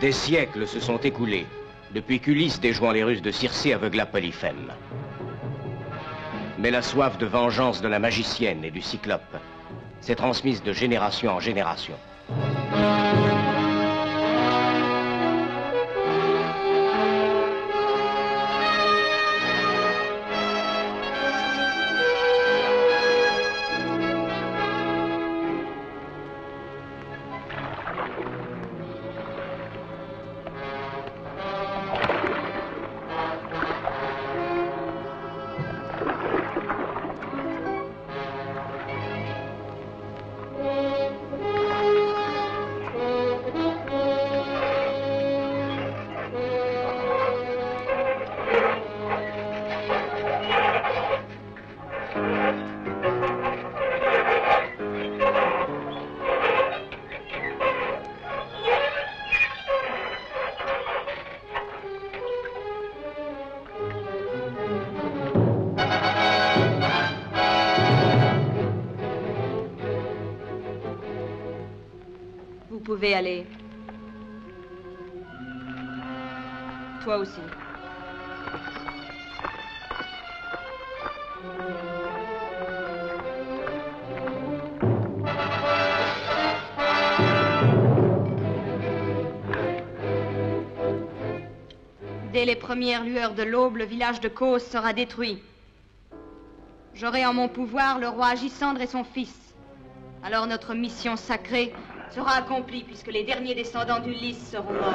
Des siècles se sont écoulés depuis qu'Ulysse, déjouant les Russes de Circé, aveugla Polyphème. Mais la soif de vengeance de la magicienne et du cyclope s'est transmise de génération en génération. Vous pouvez aller. Toi aussi. Dès les premières lueurs de l'aube, le village de Cos sera détruit. J'aurai en mon pouvoir le roi Agisandre et son fils. Alors notre mission sacrée sera accomplie puisque les derniers descendants d'Ulysse seront morts.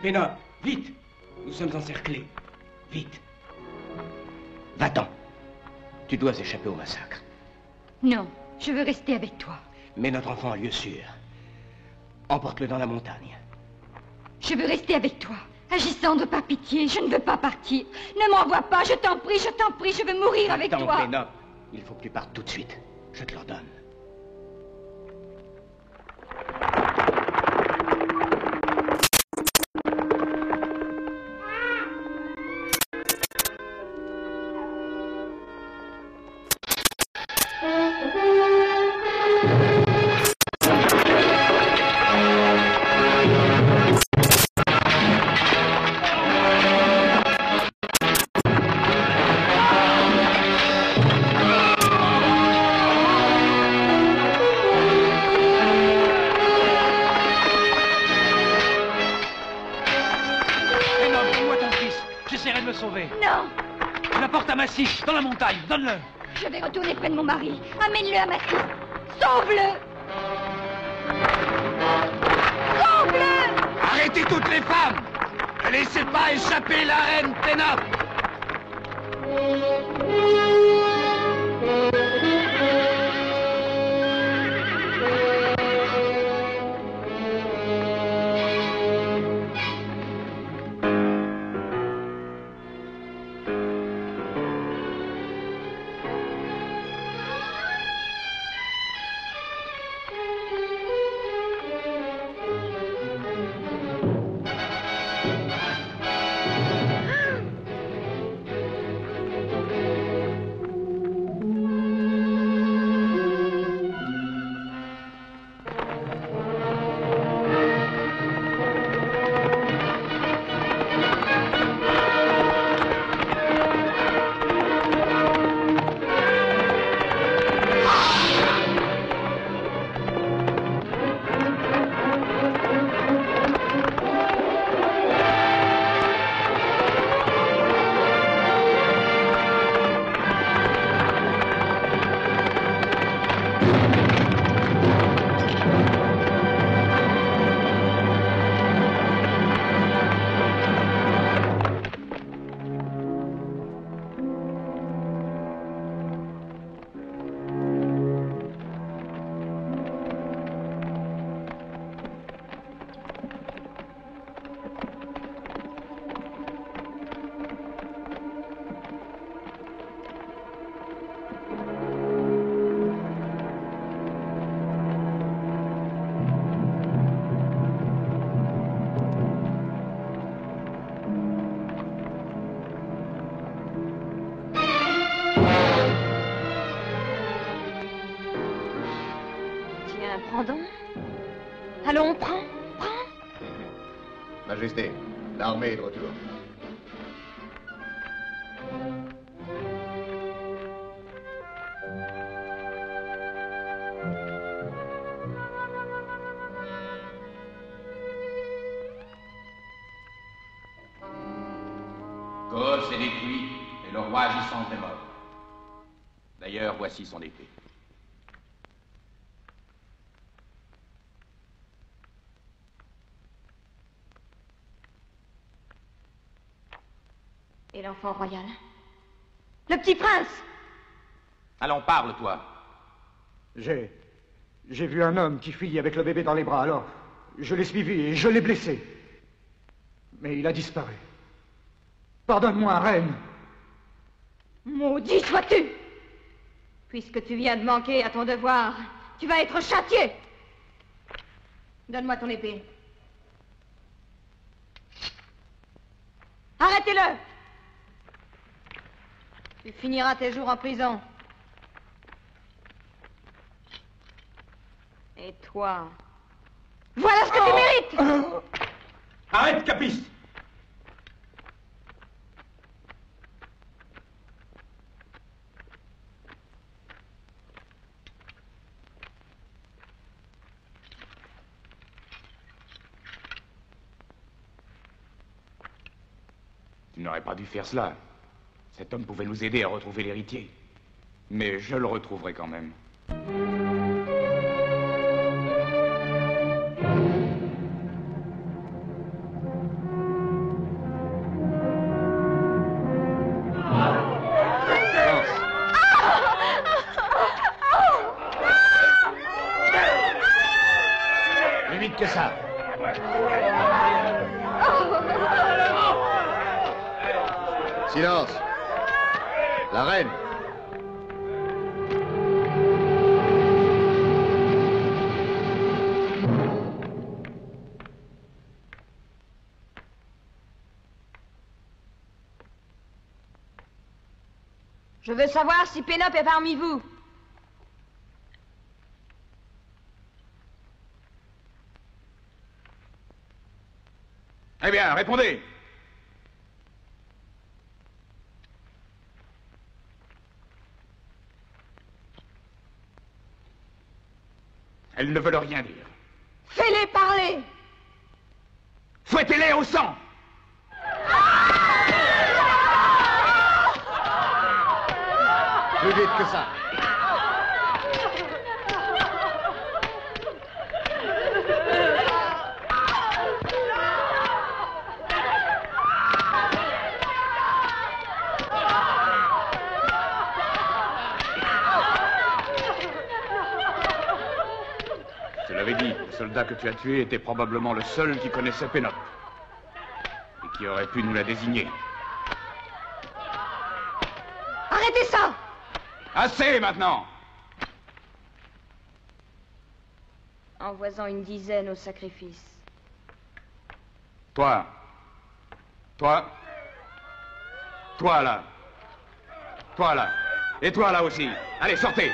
Pénope, vite! Nous sommes encerclés. Vite! Va-t'en. Tu dois échapper au massacre. Non, je veux rester avec toi. Mets notre enfant en lieu sûr. Emporte-le dans la montagne. Je veux rester avec toi. Agisandre, par pitié, je ne veux pas partir. Ne m'envoie pas, je t'en prie, je veux mourir avec toi. Attends, Pénope. Il faut que tu partes tout de suite. Je te l'ordonne. massif, dans la montagne, donne-le. Je vais retourner près de mon mari. Amène-le à Massif. Sauve-le. Sauve-le. Arrêtez toutes les femmes. Ne laissez pas échapper la reine Pénope. Prends donc. Allons, prends. Majesté, l'armée est de retour. Cos est détruit et le roi Agissandre est mort. D'ailleurs, voici son épée. Et l'enfant royal? Le petit prince? Allons, parle-toi. J'ai vu un homme qui fuyait avec le bébé dans les bras, alors je l'ai suivi et je l'ai blessé. Mais il a disparu. Pardonne-moi, reine. Maudit sois-tu! Puisque tu viens de manquer à ton devoir, tu vas être châtié! Donne-moi ton épée. Arrêtez-le! Tu finiras tes jours en prison. Et toi, voilà ce que tu mérites! Arrête, Capiste. Tu n'aurais pas dû faire cela. Cet homme pouvait nous aider à retrouver l'héritier. Mais je le retrouverai quand même. Plus vite que ça. Silence. La reine. Je veux savoir si Pénope est parmi vous. Eh bien, répondez. Elles ne veulent rien dire. Fais-les parler! Fouettez-les au sang! plus vite que ça. Je l'avais dit, le soldat que tu as tué était probablement le seul qui connaissait Pénope. Et qui aurait pu nous la désigner. Arrêtez ça! Assez maintenant! Envoie-en une dizaine au sacrifice. Toi. Toi. Toi là. Toi là. Et toi là aussi. Allez, sortez!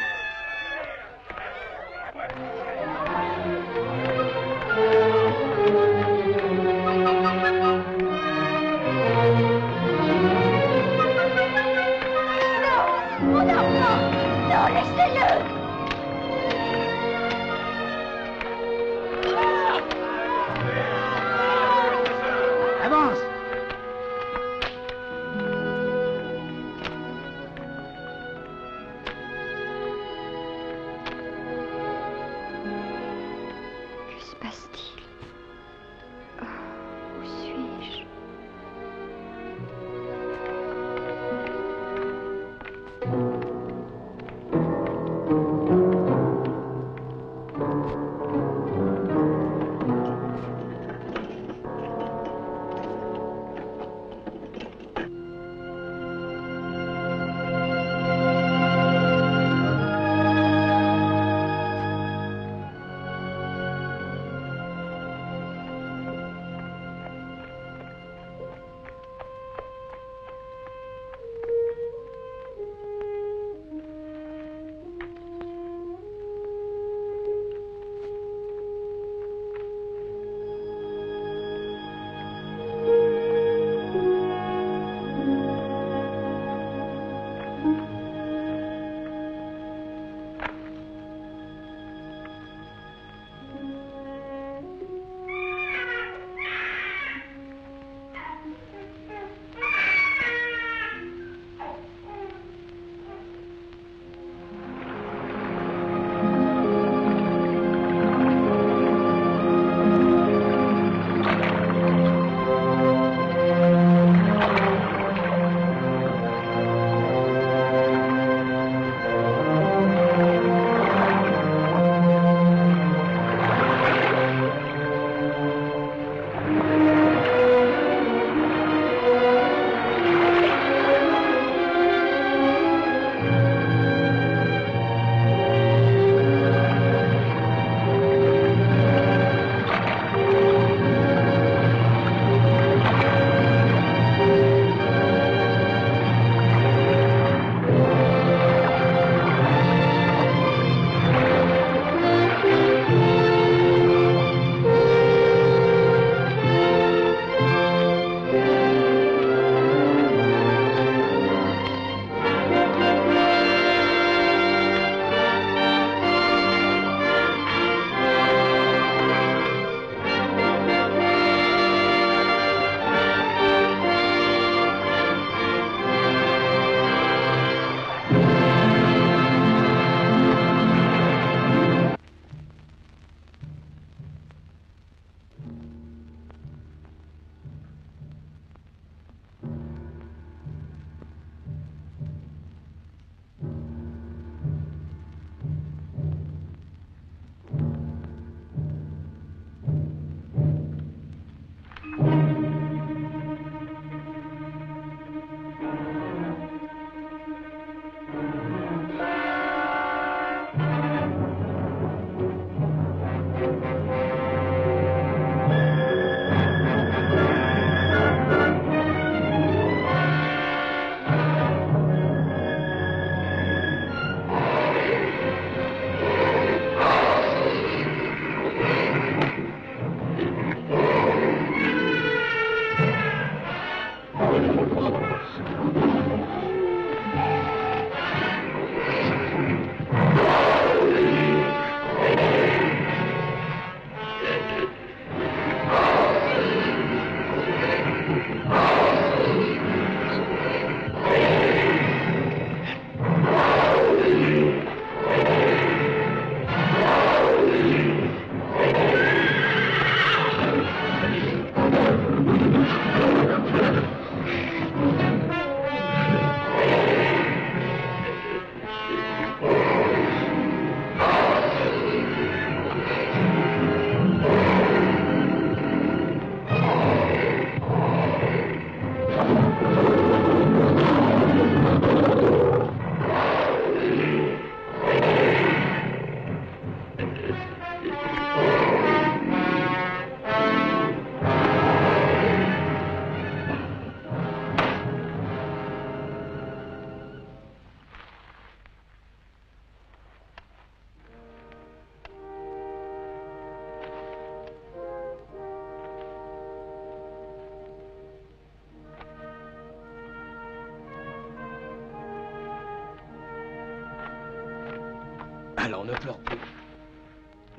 Alors ne pleure plus.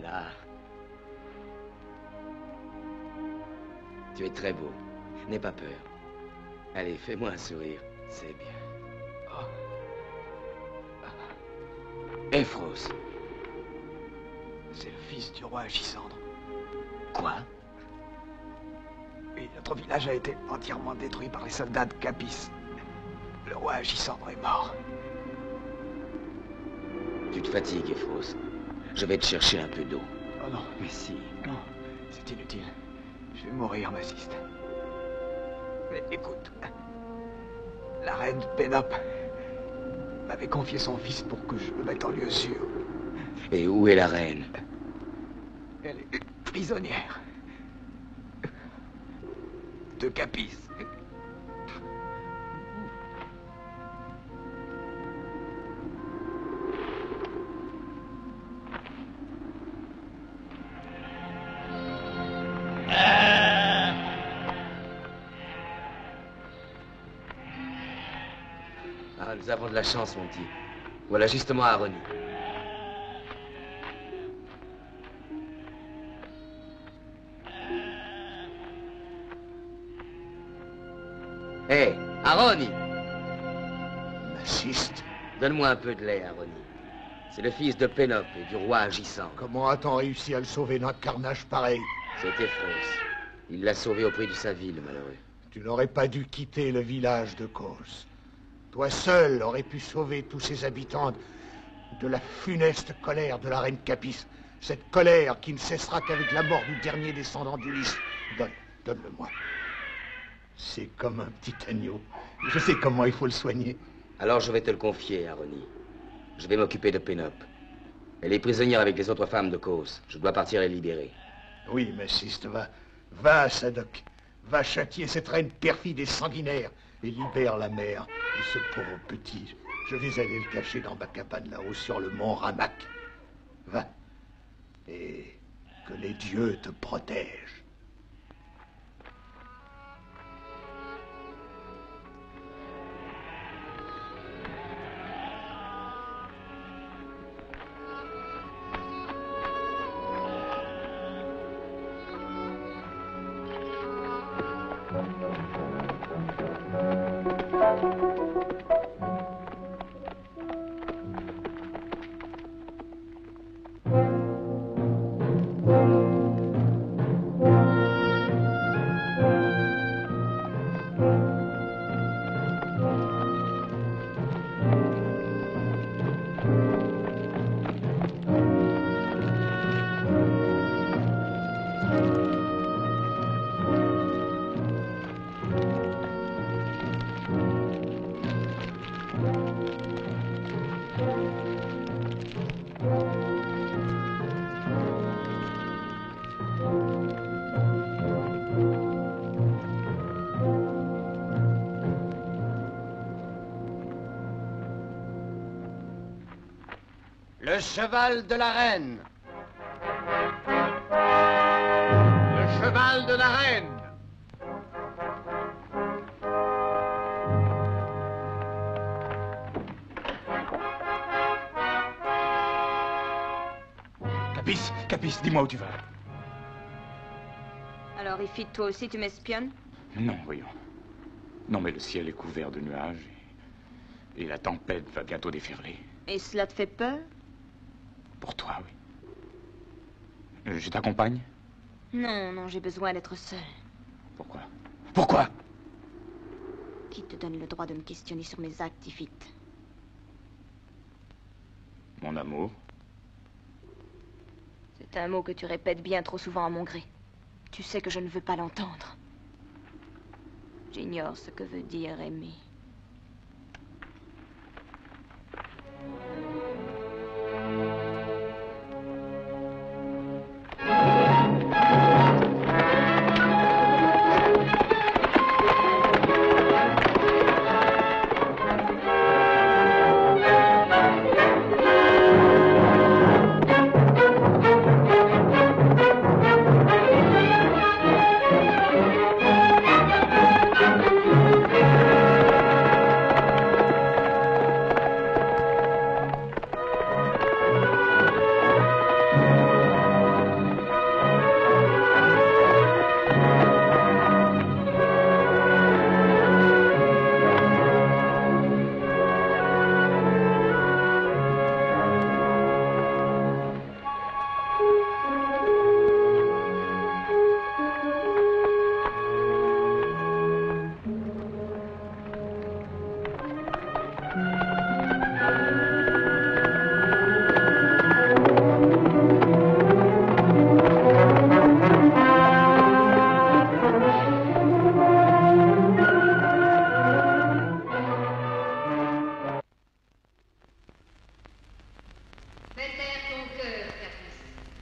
Là. Tu es très beau. N'aie pas peur. Allez, fais-moi un sourire. C'est bien. Oh. Ephros. C'est le fils du roi Agisandre. Quoi? Oui, notre village a été entièrement détruit par les soldats de Capis. Le roi Agisandre est mort. Tu te fatigues, Ephros. Je vais te chercher un peu d'eau. Oh non. Mais si. Non, c'est inutile. Je vais mourir, ma siste. Mais écoute, la reine Pénope m'avait confié son fils pour que je le mette en lieu sûr. Et où est la reine? Elle est prisonnière de Capis. Ah, nous avons de la chance, mon petit. Voilà justement Aroni. Hé, Aroni! Assiste. Donne-moi un peu de lait, Aroni. C'est le fils de Pénope et du roi Agissant. Comment a-t-on réussi à le sauver d'un carnage pareil? C'était Ephros. Il l'a sauvé au prix de sa vie, le malheureux. Tu n'aurais pas dû quitter le village de Kos. Toi seul aurais pu sauver tous ses habitants de la funeste colère de la reine Capis. Cette colère qui ne cessera qu'avec la mort du dernier descendant d'Ulysse. Donne-le-moi. C'est comme un petit agneau. Je sais comment il faut le soigner. Alors je vais te le confier, Aroni. Je vais m'occuper de Pénope. Elle est prisonnière avec les autres femmes de Kos. Je dois partir les libérer. Oui, mais Siste, va, Sadok. Va châtier cette reine perfide et sanguinaire et libère la mère et ce pauvre petit. Je vais aller le cacher dans ma cabane là-haut sur le mont Ramak. Va. Et que les dieux te protègent. Le cheval de la reine. Le cheval de la reine. Capis, dis-moi où tu vas. Alors, Ifit, toi aussi, tu m'espionnes? Non, voyons. Non, mais le ciel est couvert de nuages et la tempête va bientôt déferler. Et cela te fait peur? Pour toi, oui. Je t'accompagne? Non, non, j'ai besoin d'être seule. Pourquoi? Pourquoi? Qui te donne le droit de me questionner sur mes actes, Ifit? Mon amour. C'est un mot que tu répètes bien trop souvent à mon gré. Tu sais que je ne veux pas l'entendre. J'ignore ce que veut dire aimer.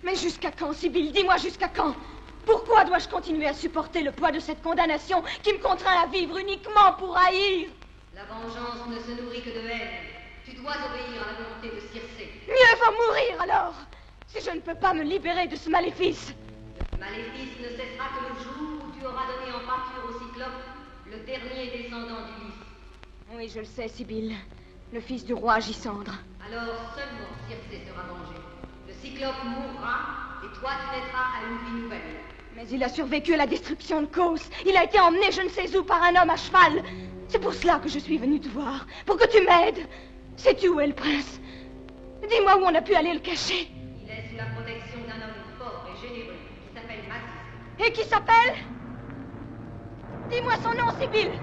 Mais jusqu'à quand, Sibylle? Dis-moi jusqu'à quand? Pourquoi dois-je continuer à supporter le poids de cette condamnation qui me contraint à vivre uniquement pour haïr? La vengeance ne se nourrit que de haine. Tu dois obéir à la volonté de Circé. Mieux vaut mourir alors, si je ne peux pas me libérer de ce maléfice. Le maléfice ne cessera que le jour où tu auras donné en pâture au Cyclope, le dernier descendant d'Ulysse. Oui, je le sais, Sibylle. Le fils du roi Agisandre. Alors seulement Circé sera vengé. Le Cyclope mourra et toi tu naîtras à une vie nouvelle. Mais il a survécu à la destruction de Cos. Il a été emmené je ne sais où par un homme à cheval. C'est pour cela que je suis venue te voir. Pour que tu m'aides. Sais-tu où est le prince? Dis-moi où on a pu aller le cacher. Il est sous la protection d'un homme fort et généreux qui s'appelle Massiste. Et qui s'appelle? Dis-moi son nom, Sibylle.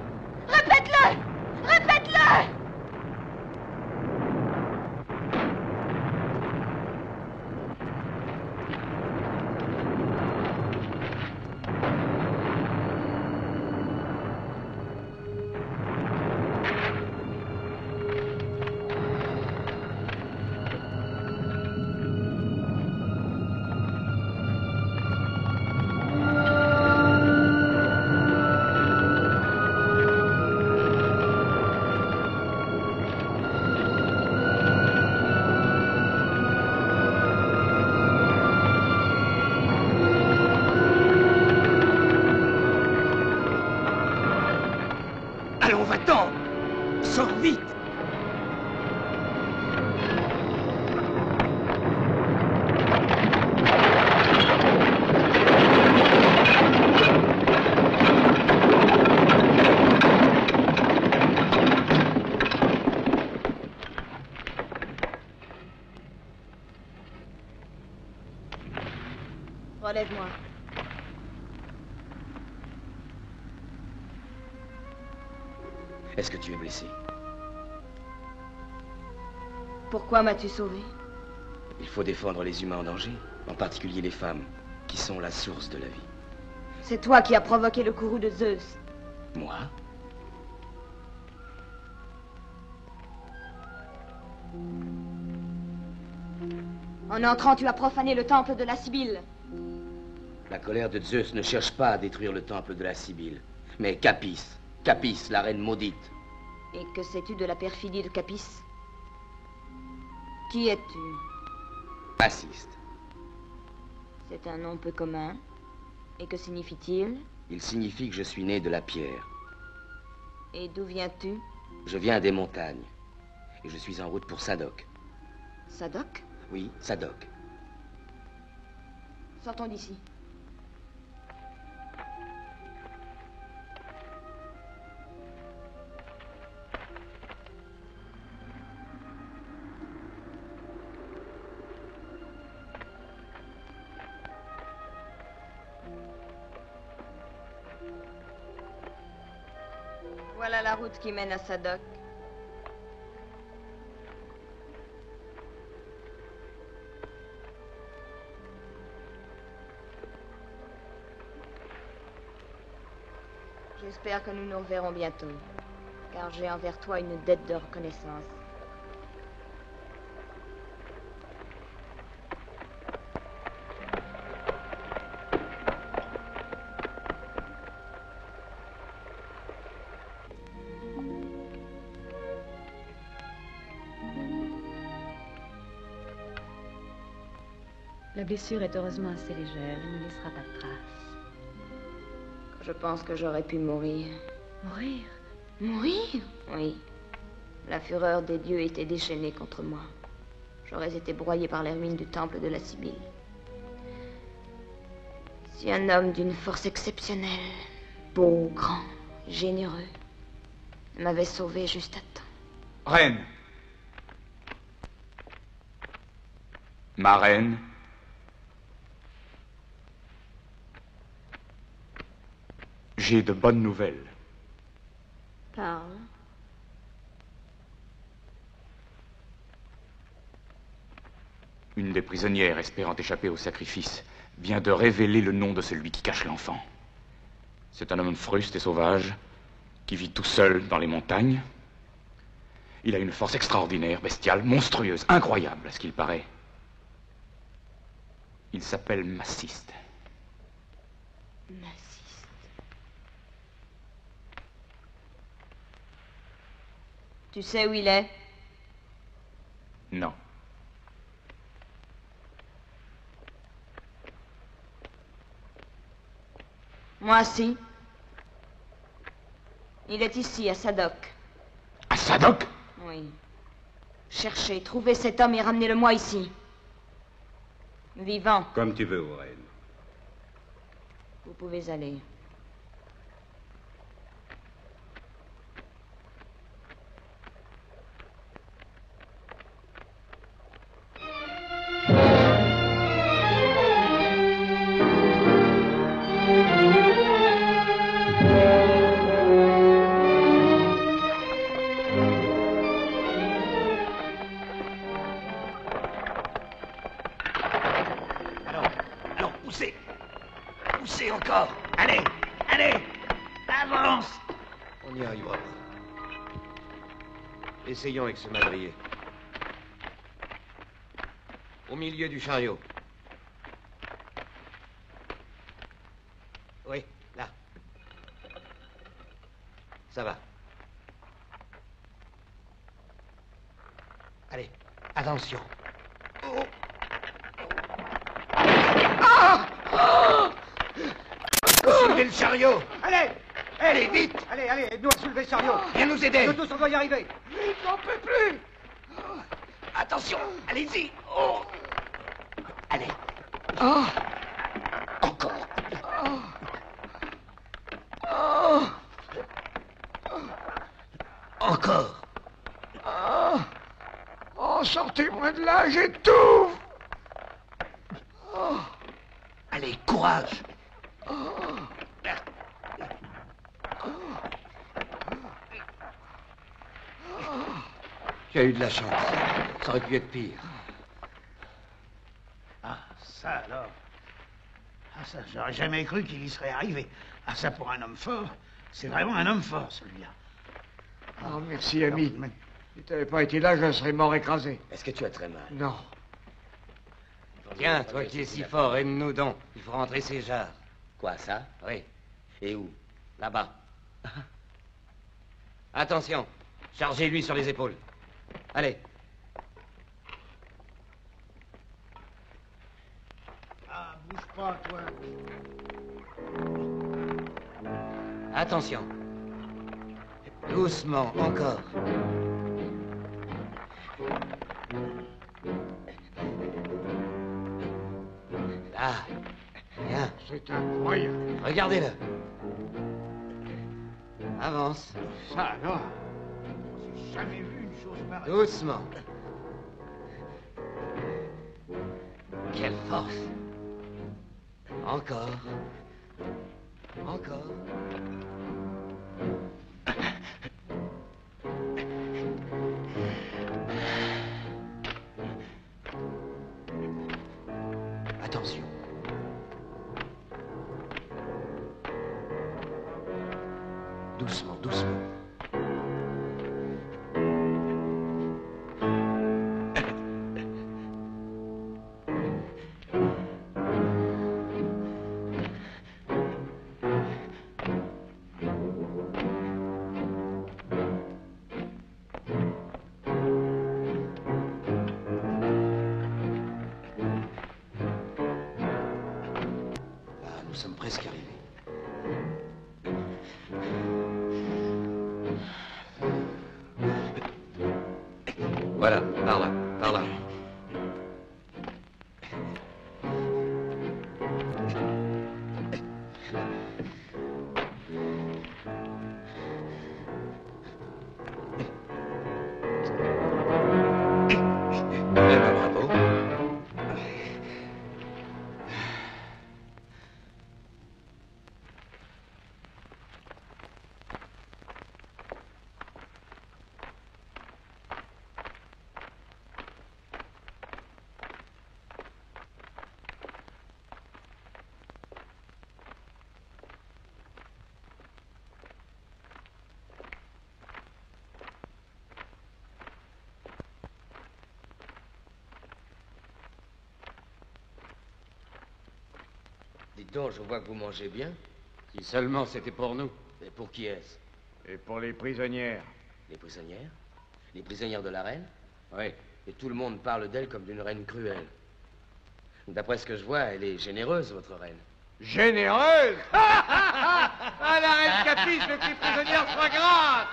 Répète-le! Répète-le! Allons, va-t'en! Sors vite! Relève-moi. Est-ce que tu es blessé? Pourquoi m'as-tu sauvé? Il faut défendre les humains en danger, en particulier les femmes, qui sont la source de la vie. C'est toi qui as provoqué le courroux de Zeus. Moi? En entrant, tu as profané le temple de la Sibylle. La colère de Zeus ne cherche pas à détruire le temple de la Sibylle, mais Capis, Capis, la reine maudite. Et que sais-tu de la perfidie de Capis? Qui es-tu? Assiste. C'est un nom peu commun. Et que signifie-t-il? Il signifie que je suis né de la pierre. Et d'où viens-tu? Je viens des montagnes. Et je suis en route pour Sadok. Sadok? Oui, Sadok. Sortons d'ici. Voilà la route qui mène à Sadok. J'espère que nous nous reverrons bientôt, car j'ai envers toi une dette de reconnaissance. La blessure est heureusement assez légère, elle ne laissera pas de traces. Je pense que j'aurais pu mourir. Mourir? Mourir? Oui. La fureur des dieux était déchaînée contre moi. J'aurais été broyé par les ruines du temple de la Sibylle. Si un homme d'une force exceptionnelle, beau, grand, généreux, m'avait sauvé juste à temps. Reine. Ma reine. J'ai de bonnes nouvelles. Parle. Une des prisonnières espérant échapper au sacrifice vient de révéler le nom de celui qui cache l'enfant. C'est un homme fruste et sauvage qui vit tout seul dans les montagnes. Il a une force extraordinaire, bestiale, monstrueuse, incroyable à ce qu'il paraît. Il s'appelle Massiste. Massiste. Tu sais où il est? Non. Moi, si. Il est ici, à Sadok. À Sadok? Oui. Cherchez, trouvez cet homme et ramenez-le-moi ici. Vivant. Comme tu veux, Warren. Vous pouvez aller. Alors, poussez. Poussez encore. Allez, allez. Avance. On n'y arrivera pas. Essayons avec ce madrier. Au milieu du chariot. Oui, là. Ça va. Allez, attention. Soulevez le chariot. Allez! Allez, vite. Allez, allez, aide-nous à soulever le chariot. Viens nous aider. Nous tous, on doit y arriver. Vite, j'en peux plus. Attention, allez-y. Oh. Allez. Oh. Encore. Oh. Oh. Encore. Oh. Oh, sortez-moi de là, j'étouffe. Oh. Allez, courage. Oh. Tu as eu de la chance. Ça aurait pu être pire. Ah, ça alors. Ah, ça, j'aurais jamais cru qu'il y serait arrivé. Ah, ça pour un homme fort, c'est vraiment un homme fort, celui-là. Oh, merci, ami. Si tu n'avais pas été là, je serais mort écrasé. Est-ce que tu as très mal? Non. Tiens, toi qui es si fort, aide-nous donc. Il faut rentrer ces jarres. Quoi, ça? Oui, Et où? là-bas. Attention, chargez-lui sur les épaules. Allez. Ah, bouge pas, toi. Attention. Doucement, encore. Là. Bien. C'est incroyable. Regardez-le. Avance. Ça alors. J'ai jamais vu une chose pareille. Doucement. Quelle force. Encore. Encore. Attention. Doucement, doucement. Ah, nous sommes presque arrivés. Voilà, par là, par là. Eh ben, bravo. Dites donc, je vois que vous mangez bien. Si seulement c'était pour nous. Et pour qui est-ce? Et pour les prisonnières. Les prisonnières? Les prisonnières de la reine? Oui. Et tout le monde parle d'elle comme d'une reine cruelle. D'après ce que je vois, elle est généreuse, votre reine. Généreuse? Ah, la reine Capis veut que les prisonnières soient grasses.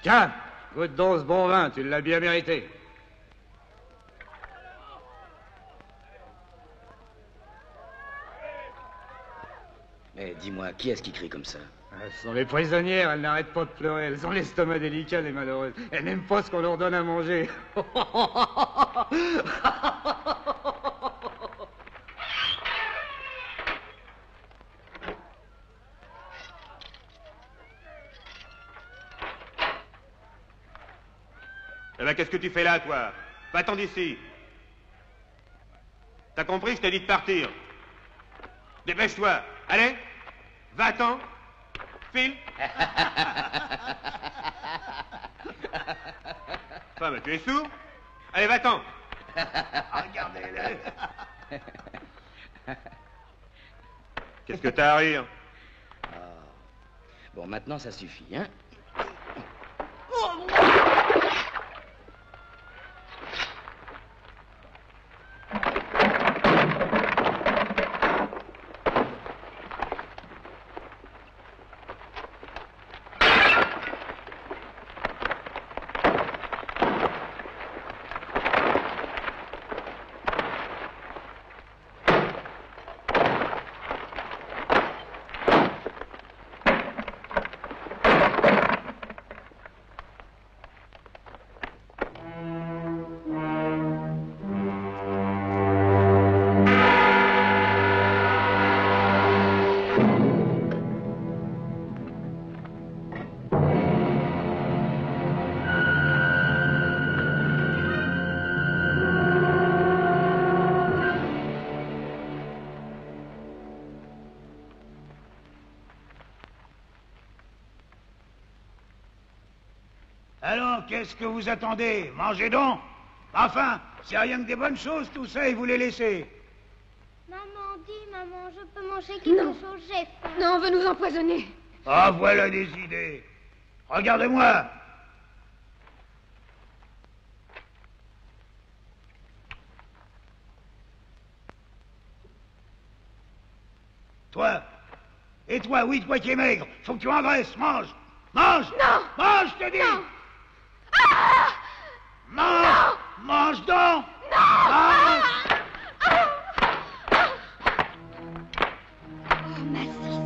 Tiens, goûte donc ce bon vin, tu l'as bien mérité. Mais dis-moi, qui est-ce qui crie comme ça? Ce sont les prisonnières, elles n'arrêtent pas de pleurer. Elles ont l'estomac délicat, les malheureuses. Elles n'aiment pas ce qu'on leur donne à manger. Eh ben, qu'est-ce que tu fais là, toi? Va-t'en d'ici. T'as compris, je t'ai dit de partir. Dépêche-toi. Allez, va-t'en. File. Enfin, mais tu es sourd? Allez, va-t'en. Regardez-le. Qu'est-ce que t'as à rire? Bon, maintenant, ça suffit, hein? Alors, qu'est-ce que vous attendez? Mangez donc. Enfin, c'est rien que des bonnes choses, tout ça, et vous les laissez. Maman, dis, maman, je peux manger quelque chose, j'ai faim. Non, on veut nous empoisonner. Ah, voilà des idées. Regardez-moi. Toi. Et toi, oui, toi qui es maigre. Faut que tu engraisses. Mange. Mange. Non. Mange, je te dis. Non. Ah! Mange. Non. Mange donc. Non. Mange. Oh, Massis.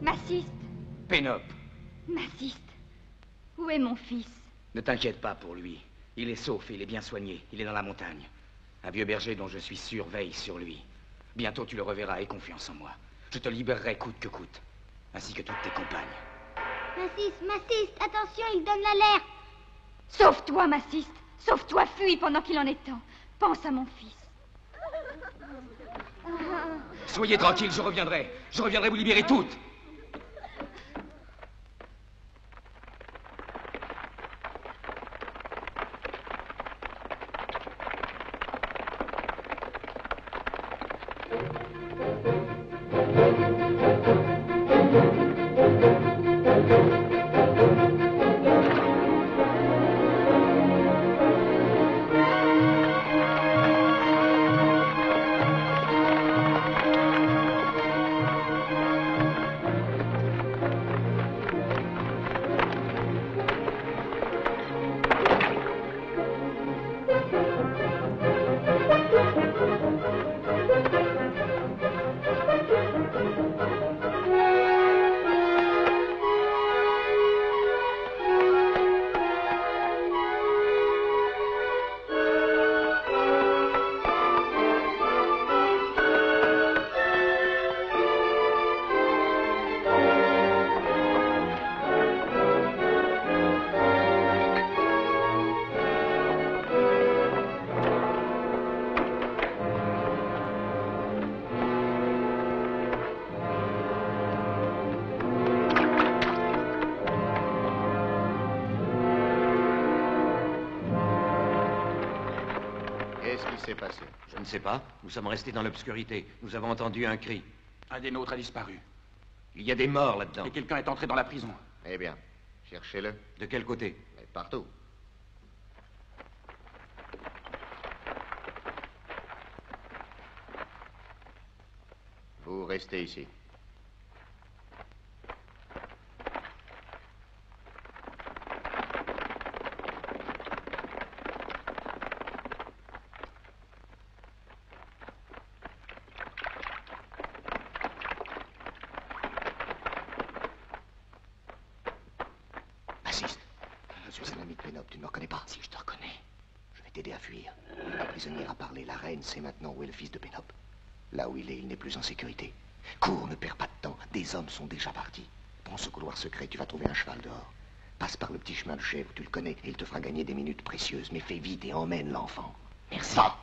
Massiste. Pénope, Massiste. Où est mon fils? ne t'inquiète pas pour lui. Il est sauf et il est bien soigné. Il est dans la montagne. Un vieux berger dont je suis sûr veille sur lui. Bientôt tu le reverras, aie confiance en moi. Je te libérerai coûte que coûte, ainsi que toutes tes compagnes. Massiste, attention, il donne l'alerte. Sauve-toi, Massiste. Sauve-toi, fuis pendant qu'il en est temps. Pense à mon fils. Soyez tranquille, je reviendrai. Je reviendrai vous libérer toutes. Qu'est-ce qui s'est passé? Je ne sais pas. Nous sommes restés dans l'obscurité. Nous avons entendu un cri. Un des nôtres a disparu. Il y a des morts là-dedans. Et quelqu'un est entré dans la prison. Eh bien, cherchez-le. De quel côté? Mais partout. Vous restez ici. Assiste. Je suis un ami de Pénope, tu ne me reconnais pas? Si, je te reconnais. Je vais t'aider à fuir. La prisonnière a parlé, la reine sait maintenant où est le fils de Pénope. Là où il n'est plus en sécurité. Cours, ne perds pas de temps. Des hommes sont déjà partis. Prends ce couloir secret, tu vas trouver un cheval dehors. Passe par le petit chemin de chèvre, tu le connais, et il te fera gagner des minutes précieuses. Mais fais vite et emmène l'enfant. Merci. Va.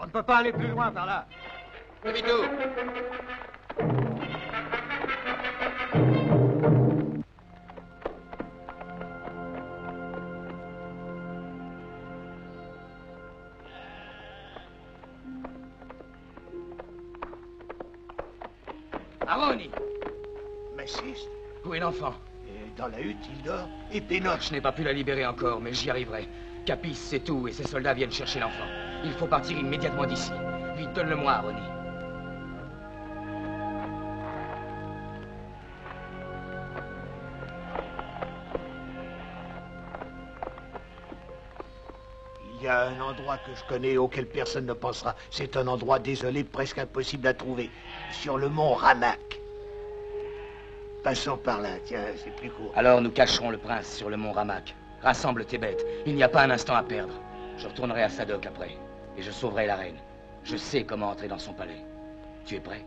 On ne peut pas aller plus loin par là. Levez-vous. Aroni! Massiste. Où est l'enfant? Dans la hutte, il dort. Et Pénope. Je n'ai pas pu la libérer encore, mais j'y arriverai. Capis, c'est tout, et ses soldats viennent chercher l'enfant. Il faut partir immédiatement d'ici. Vite, donne-le-moi, Aroni. Il y a un endroit que je connais auquel personne ne pensera. C'est un endroit désolé, presque impossible à trouver. Sur le mont Ramak. Passons par là, tiens, c'est plus court. Alors nous cacherons le prince sur le mont Ramak. Rassemble tes bêtes. Il n'y a pas un instant à perdre. Je retournerai à Sadok après. Et je sauverai la reine. Je sais comment entrer dans son palais. Tu es prêt?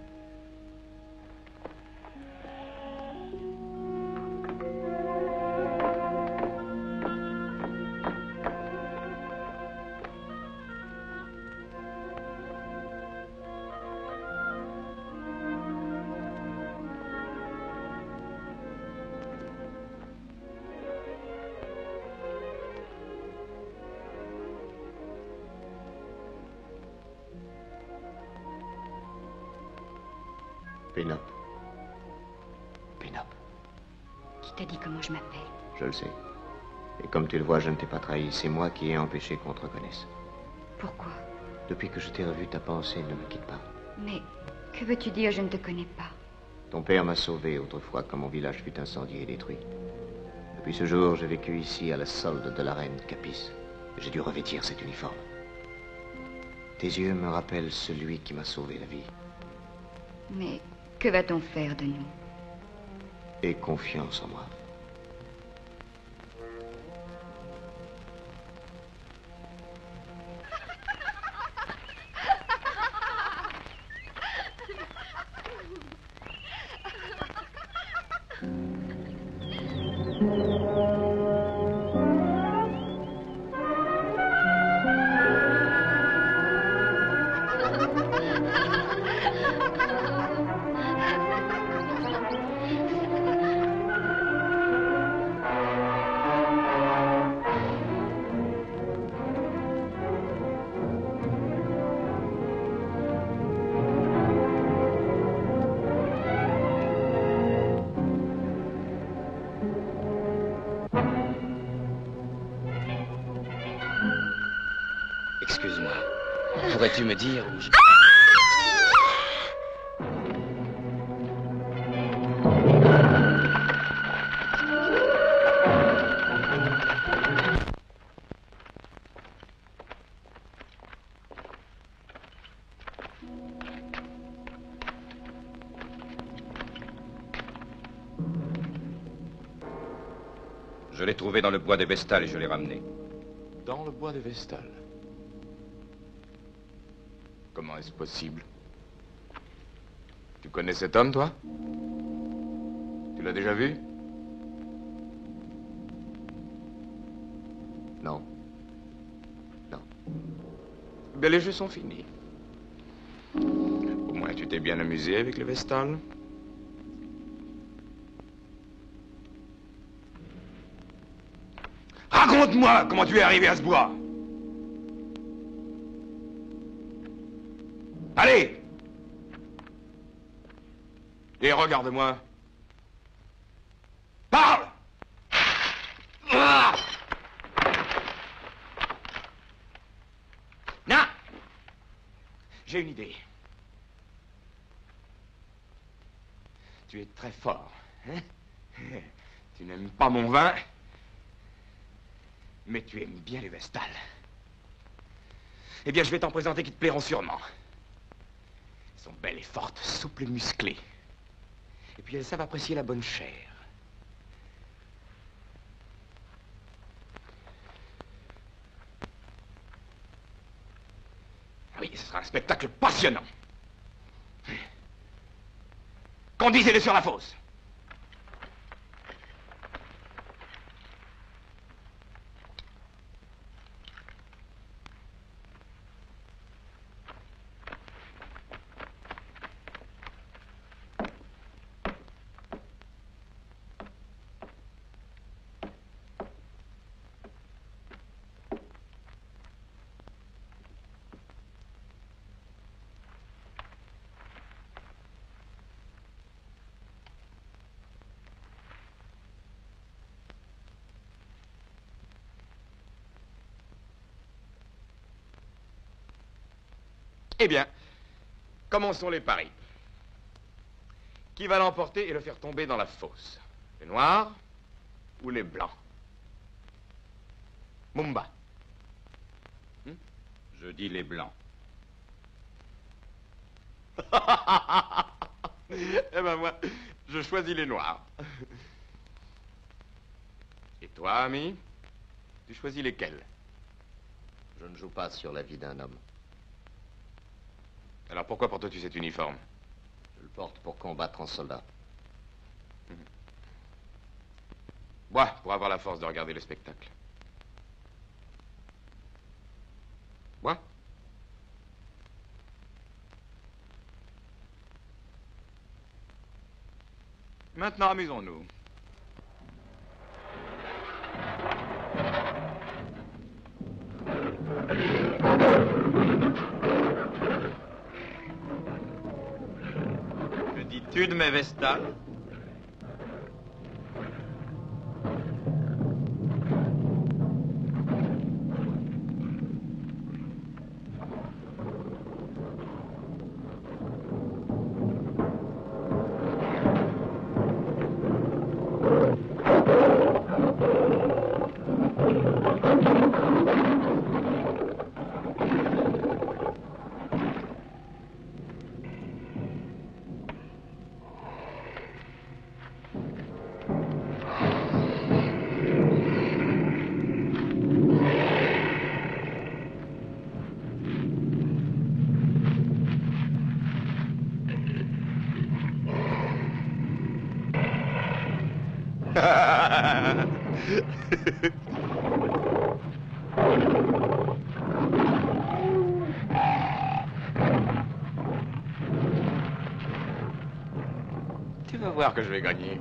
Pénope. Pénope. Qui t'a dit comment je m'appelle? Je le sais. Et comme tu le vois, je ne t'ai pas trahi. C'est moi qui ai empêché qu'on te reconnaisse. Pourquoi? Depuis que je t'ai revu, ta pensée ne me quitte pas. Mais que veux-tu dire? Je ne te connais pas. Ton père m'a sauvé autrefois quand mon village fut incendié et détruit. Depuis ce jour, j'ai vécu ici à la solde de la reine Capis. J'ai dû revêtir cet uniforme. Tes yeux me rappellent celui qui m'a sauvé la vie. Mais que va-t-on faire de nous? Aie confiance en moi. Excuse-moi. Pourrais-tu me dire où je... Je l'ai trouvé dans le bois des Vestales et je l'ai ramené. Dans le bois des Vestales. Comment est-ce possible? Tu connais cet homme, toi? Tu l'as déjà vu? Non. Non. Ben, les jeux sont finis. Au moins, tu t'es bien amusé avec les Vestales. Raconte-moi comment tu es arrivé à ce bois. Allez! Et regarde-moi. Parle! Ah! Non! J'ai une idée. Tu es très fort, hein? Tu n'aimes pas mon vin, mais tu aimes bien les Vestales. Eh bien, je vais t'en présenter qui te plairont sûrement. Elles sont belles et fortes, souples et musclées. Et puis elles savent apprécier la bonne chair. Oui, ce sera un spectacle passionnant. Conduisez-les sur la fosse. Eh bien, commençons les paris. Qui va l'emporter et le faire tomber dans la fosse? Les noirs ou les blancs? Mumba. Je dis les blancs. Eh ben moi, je choisis les noirs. Et toi, ami? Tu choisis lesquels? Je ne joue pas sur la vie d'un homme. Alors pourquoi portes-tu cet uniforme? Je le porte pour combattre en soldat. Bois, pour avoir la force de regarder le spectacle. Bois. Maintenant, amusons-nous. Que dis-tu de mes Vestales? Tu vas voir que je vais gagner.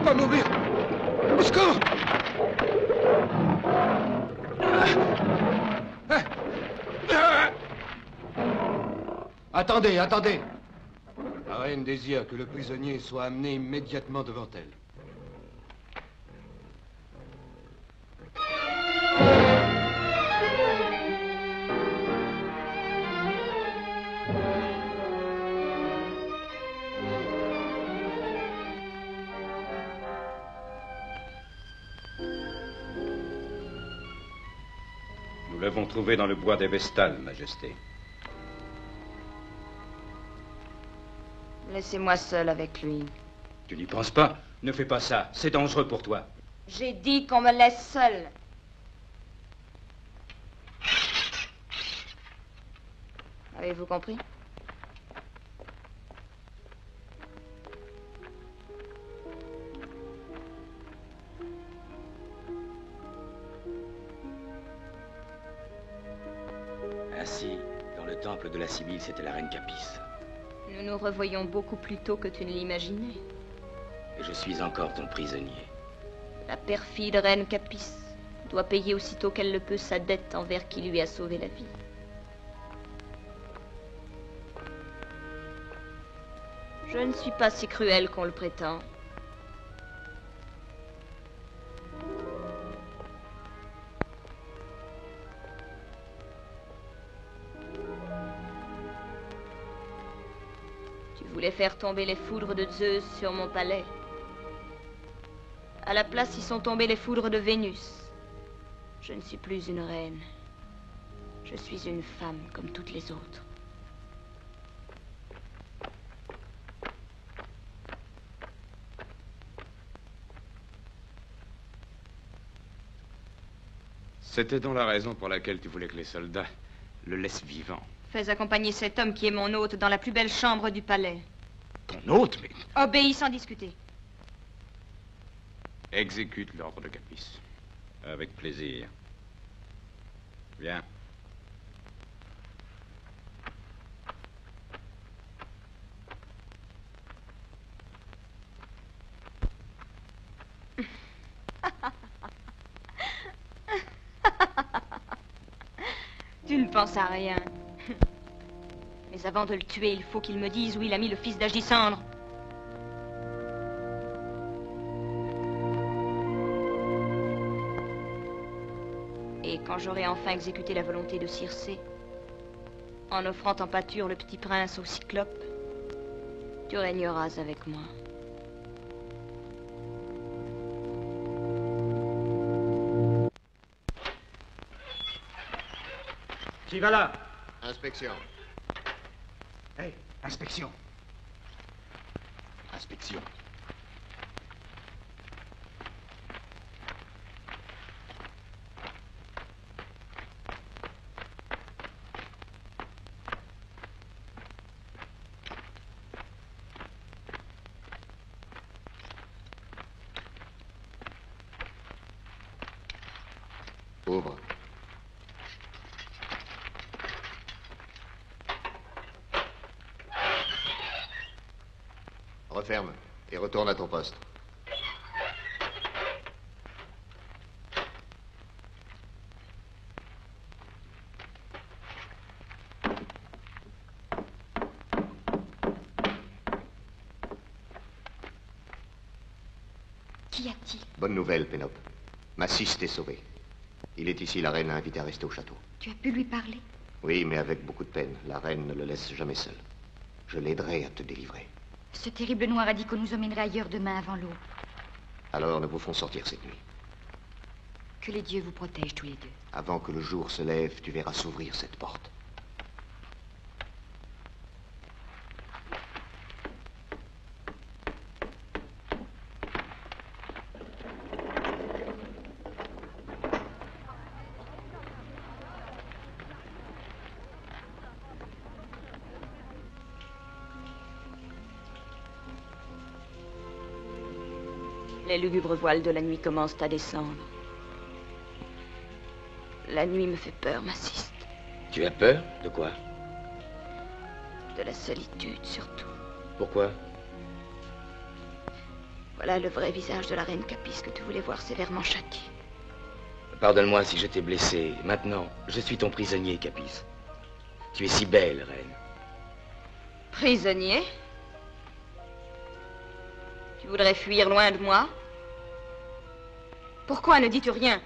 pas mourir. Au secours! Attendez, attendez. La reine désire que le prisonnier soit amené immédiatement devant elle. Nous l'avons trouvé dans le bois des Vestales, Majesté. Laissez-moi seul avec lui. Tu n'y penses pas? Ne fais pas ça. C'est dangereux pour toi. J'ai dit qu'on me laisse seul. Avez-vous compris? Ainsi, dans le temple de la Sibylle, c'était la reine Capis. Nous nous revoyons beaucoup plus tôt que tu ne l'imaginais. Et je suis encore ton prisonnier. La perfide reine Capis doit payer aussitôt qu'elle le peut sa dette envers qui lui a sauvé la vie. Je ne suis pas si cruelle qu'on le prétend. Tu voulais faire tomber les foudres de Zeus sur mon palais. À la place, y sont tombées les foudres de Vénus. Je ne suis plus une reine. Je suis une femme comme toutes les autres. C'était donc la raison pour laquelle tu voulais que les soldats le laissent vivant. Fais accompagner cet homme qui est mon hôte dans la plus belle chambre du palais. Ton hôte, mais... Obéis sans discuter. Exécute l'ordre de Capis. Avec plaisir. Viens. Tu ne penses à rien. Mais avant de le tuer, il faut qu'il me dise où il a mis le fils d'Agisandre. Et quand j'aurai enfin exécuté la volonté de Circé, en offrant en pâture le petit prince au Cyclope, tu régneras avec moi. Qui va là? Inspection. Hey, inspection. Inspection. Ouvre. Referme et retourne à ton poste. Qu'y a-t-il? Bonne nouvelle, Pénope. Maciste est sauvé. Il est ici, la reine l'a invité à rester au château. Tu as pu lui parler? Oui, mais avec beaucoup de peine. La reine ne le laisse jamais seul. Je l'aiderai à te délivrer. Ce terrible noir a dit qu'on nous emmènerait ailleurs demain avant l'aube. Alors nous vous ferons sortir cette nuit. Que les dieux vous protègent tous les deux. Avant que le jour se lève, tu verras s'ouvrir cette porte. Les lugubres voiles de la nuit commencent à descendre. La nuit me fait peur, Maciste. Tu as peur? De quoi? De la solitude, surtout. Pourquoi? Voilà le vrai visage de la reine Capis que tu voulais voir sévèrement châtiée. Pardonne-moi si je t'ai blessé. Maintenant, je suis ton prisonnier, Capis. Tu es si belle, reine. Prisonnier? Tu voudrais fuir loin de moi? Pourquoi ne dis-tu rien?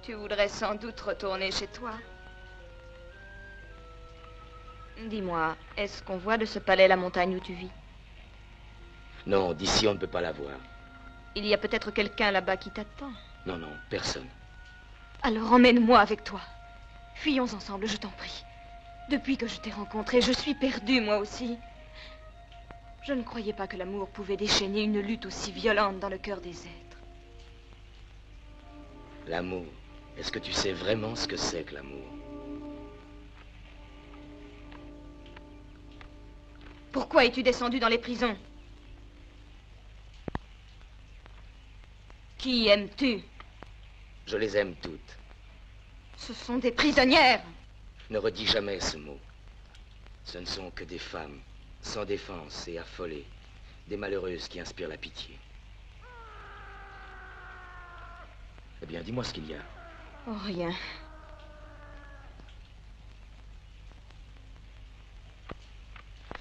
Tu voudrais sans doute retourner chez toi. Dis-moi, est-ce qu'on voit de ce palais la montagne où tu vis? Non, d'ici on ne peut pas la voir. Il y a peut-être quelqu'un là-bas qui t'attend. Non, non, personne. Alors emmène-moi avec toi. Fuyons ensemble, je t'en prie. Depuis que je t'ai rencontré, je suis perdue, moi aussi. Je ne croyais pas que l'amour pouvait déchaîner une lutte aussi violente dans le cœur des êtres. L'amour. Est-ce que tu sais vraiment ce que c'est que l'amour? Pourquoi es-tu descendu dans les prisons? Qui aimes-tu? Je les aime toutes. Ce sont des prisonnières. Ne redis jamais ce mot. Ce ne sont que des femmes, sans défense et affolées, des malheureuses qui inspirent la pitié. Eh bien, dis-moi ce qu'il y a. Oh, rien.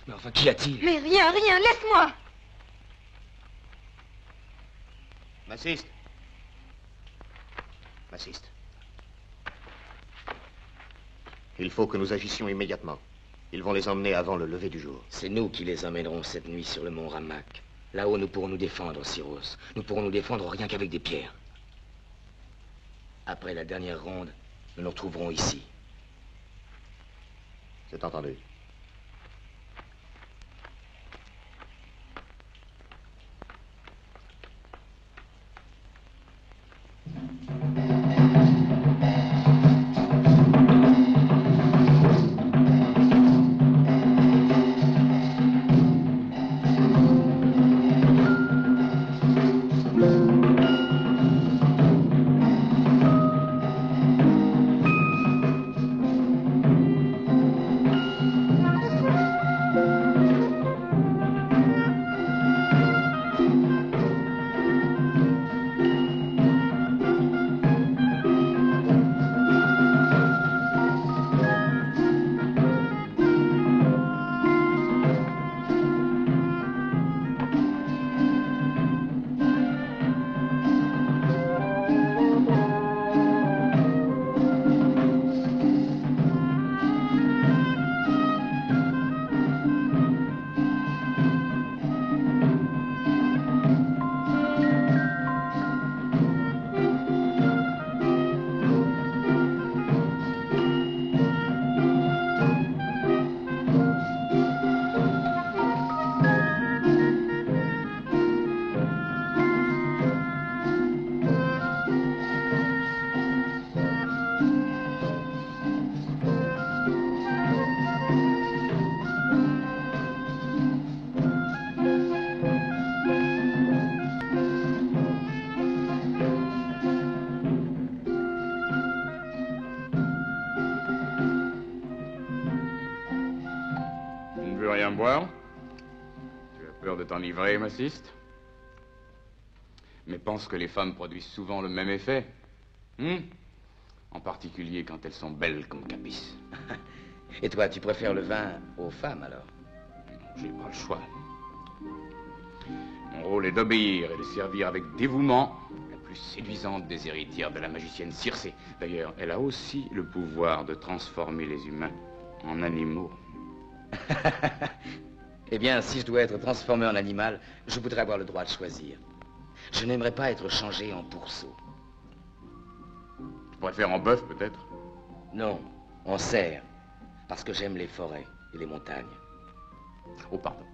Mais enfin, qu'y a-t-il? Mais rien, rien, laisse-moi! M'assiste. M'assiste. Il faut que nous agissions immédiatement. Ils vont les emmener avant le lever du jour. C'est nous qui les emmènerons cette nuit sur le mont Ramak. Là-haut, nous pourrons nous défendre, Syros. Nous pourrons nous défendre rien qu'avec des pierres. Après la dernière ronde, nous nous retrouverons ici. C'est entendu. Boire? Tu as peur de t'enivrer, m'assiste? Mais pense que les femmes produisent souvent le même effet. En particulier quand elles sont belles comme Capis. Et toi, tu préfères le vin aux femmes, alors? J'ai pas le choix. Mon rôle est d'obéir et de servir avec dévouement la plus séduisante des héritières de la magicienne Circé. D'ailleurs, elle a aussi le pouvoir de transformer les humains en animaux. Eh bien, si je dois être transformé en animal, je voudrais avoir le droit de choisir. Je n'aimerais pas être changé en pourceau. Tu préfères en bœuf, peut-être? Non, en cerf. Parce que j'aime les forêts et les montagnes. Oh, pardon.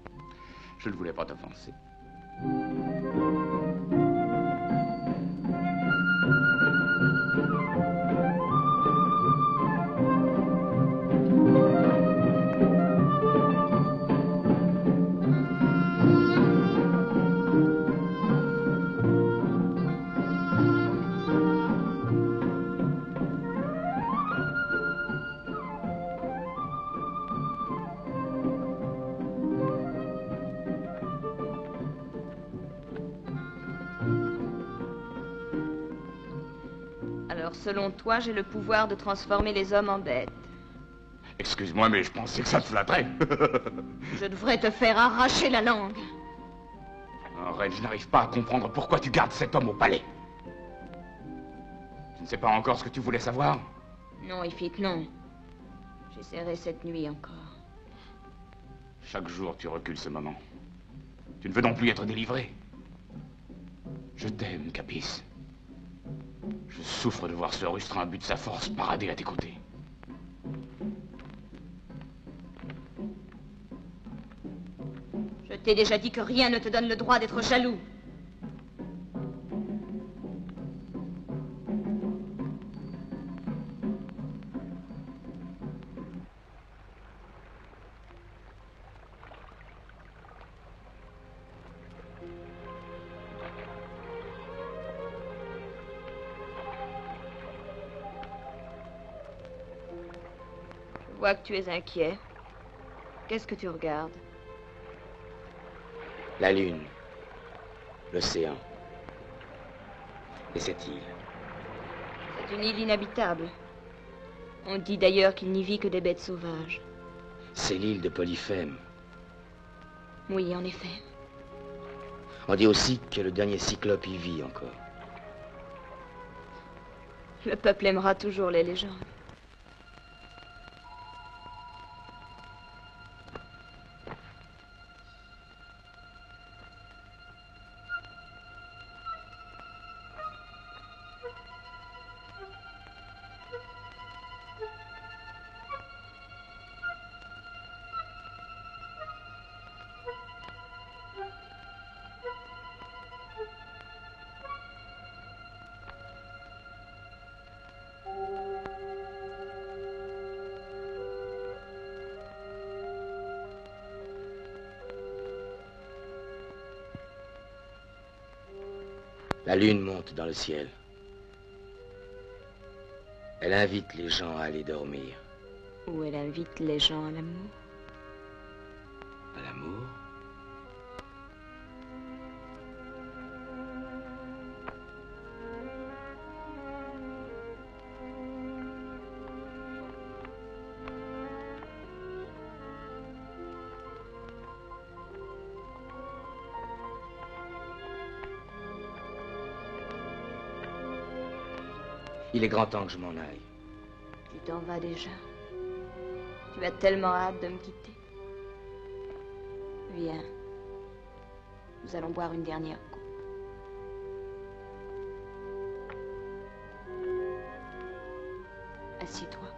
Je ne voulais pas t'offenser. Alors, selon toi, j'ai le pouvoir de transformer les hommes en bêtes. Excuse-moi, mais je pensais que ça te flatterait. Je devrais te faire arracher la langue. Non, Reine, je n'arrive pas à comprendre pourquoi tu gardes cet homme au palais. Tu ne sais pas encore ce que tu voulais savoir? Non, Ifrit, non. J'essaierai cette nuit encore. Chaque jour, tu recules ce moment. Tu ne veux non plus être délivré. Je t'aime, Capis. Je souffre de voir ce rustrin but de sa force parader à tes côtés. Je t'ai déjà dit que rien ne te donne le droit d'être jaloux. Je vois que tu es inquiet. Qu'est-ce que tu regardes? La lune, l'océan et cette île. C'est une île inhabitable. On dit d'ailleurs qu'il n'y vit que des bêtes sauvages. C'est l'île de Polyphème. Oui, en effet. On dit aussi que le dernier cyclope y vit encore. Le peuple aimera toujours les légendes. La lune monte dans le ciel. Elle invite les gens à aller dormir. Ou elle invite les gens à l'amour. À l'amour? Il est grand temps que je m'en aille. Tu t'en vas déjà. Tu as tellement hâte de me quitter. Viens. Nous allons boire une dernière coupe. Assieds-toi.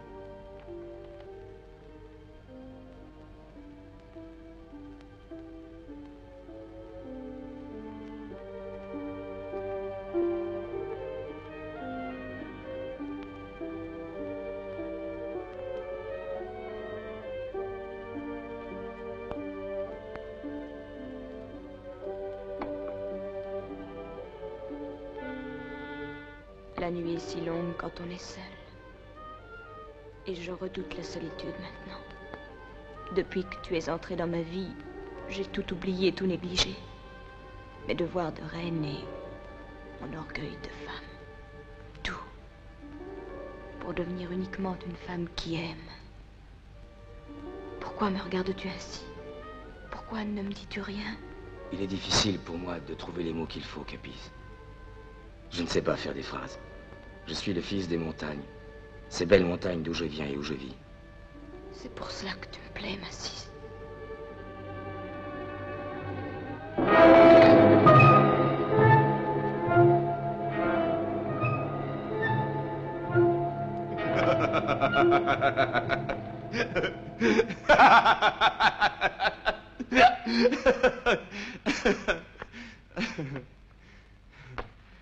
La nuit est si longue quand on est seul. Et je redoute la solitude maintenant. Depuis que tu es entré dans ma vie, j'ai tout oublié, tout négligé. Mes devoirs de reine et mon orgueil de femme. Tout. Pour devenir uniquement une femme qui aime. Pourquoi me regardes-tu ainsi? Pourquoi ne me dis-tu rien? Il est difficile pour moi de trouver les mots qu'il faut, Capis. Je ne sais pas faire des phrases. Je suis le fils des montagnes. Ces belles montagnes d'où je viens et où je vis. C'est pour cela que tu me plais, Massis.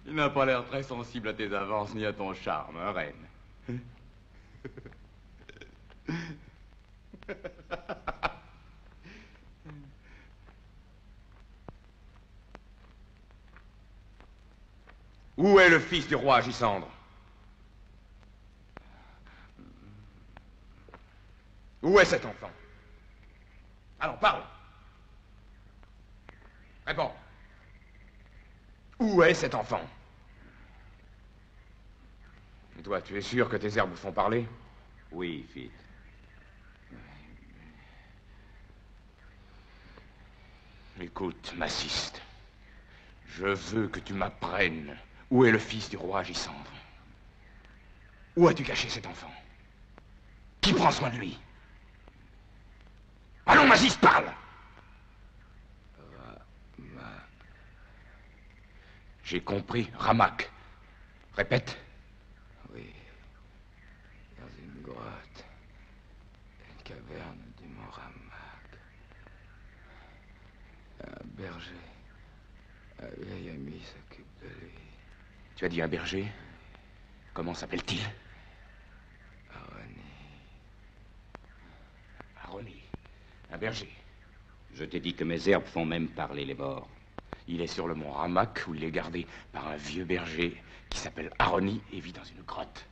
Il n'a pas l'air très sensible à tes avances ni à ton charme, hein, reine. Où est le fils du roi Agisandre? Où est cet enfant? Allons, parle. Réponds. Où est cet enfant? Et toi, tu es sûr que tes herbes vous font parler? Oui, Fit. Écoute, Maciste, je veux que tu m'apprennes où est le fils du roi Agisandre. Où as-tu caché cet enfant? Qui prend soin de lui? Allons, Maciste, parle! J'ai compris, Ramak. Répète. Oui. Dans une grotte. Une caverne du mont Ramak. Un berger. Un vieil ami s'occupe de lui. Tu as dit un berger? Comment s'appelle-t-il? Aroni. Aroni. Un berger. Je t'ai dit que mes herbes font même parler les morts. Il est sur le mont Ramak, où il est gardé par un vieux berger qui s'appelle Aroni et vit dans une grotte.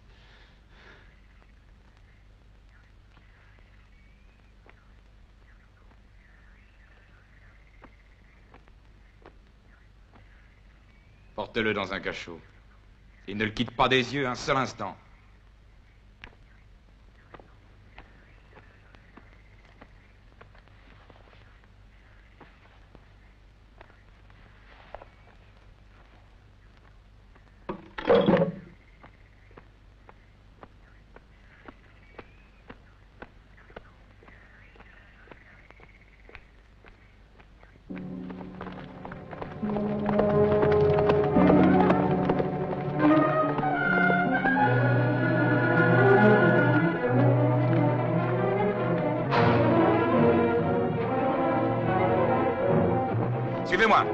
Porte-le dans un cachot. Et ne le quitte pas des yeux un seul instant. Suivez-moi.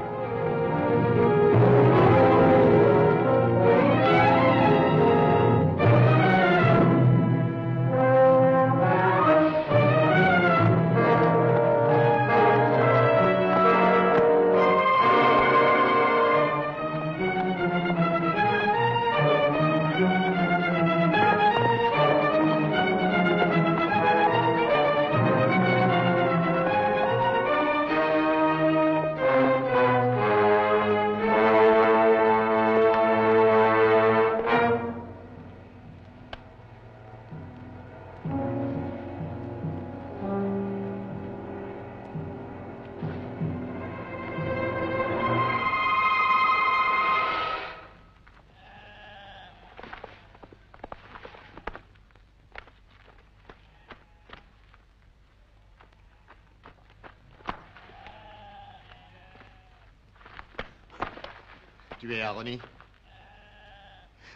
Tu es Aroni?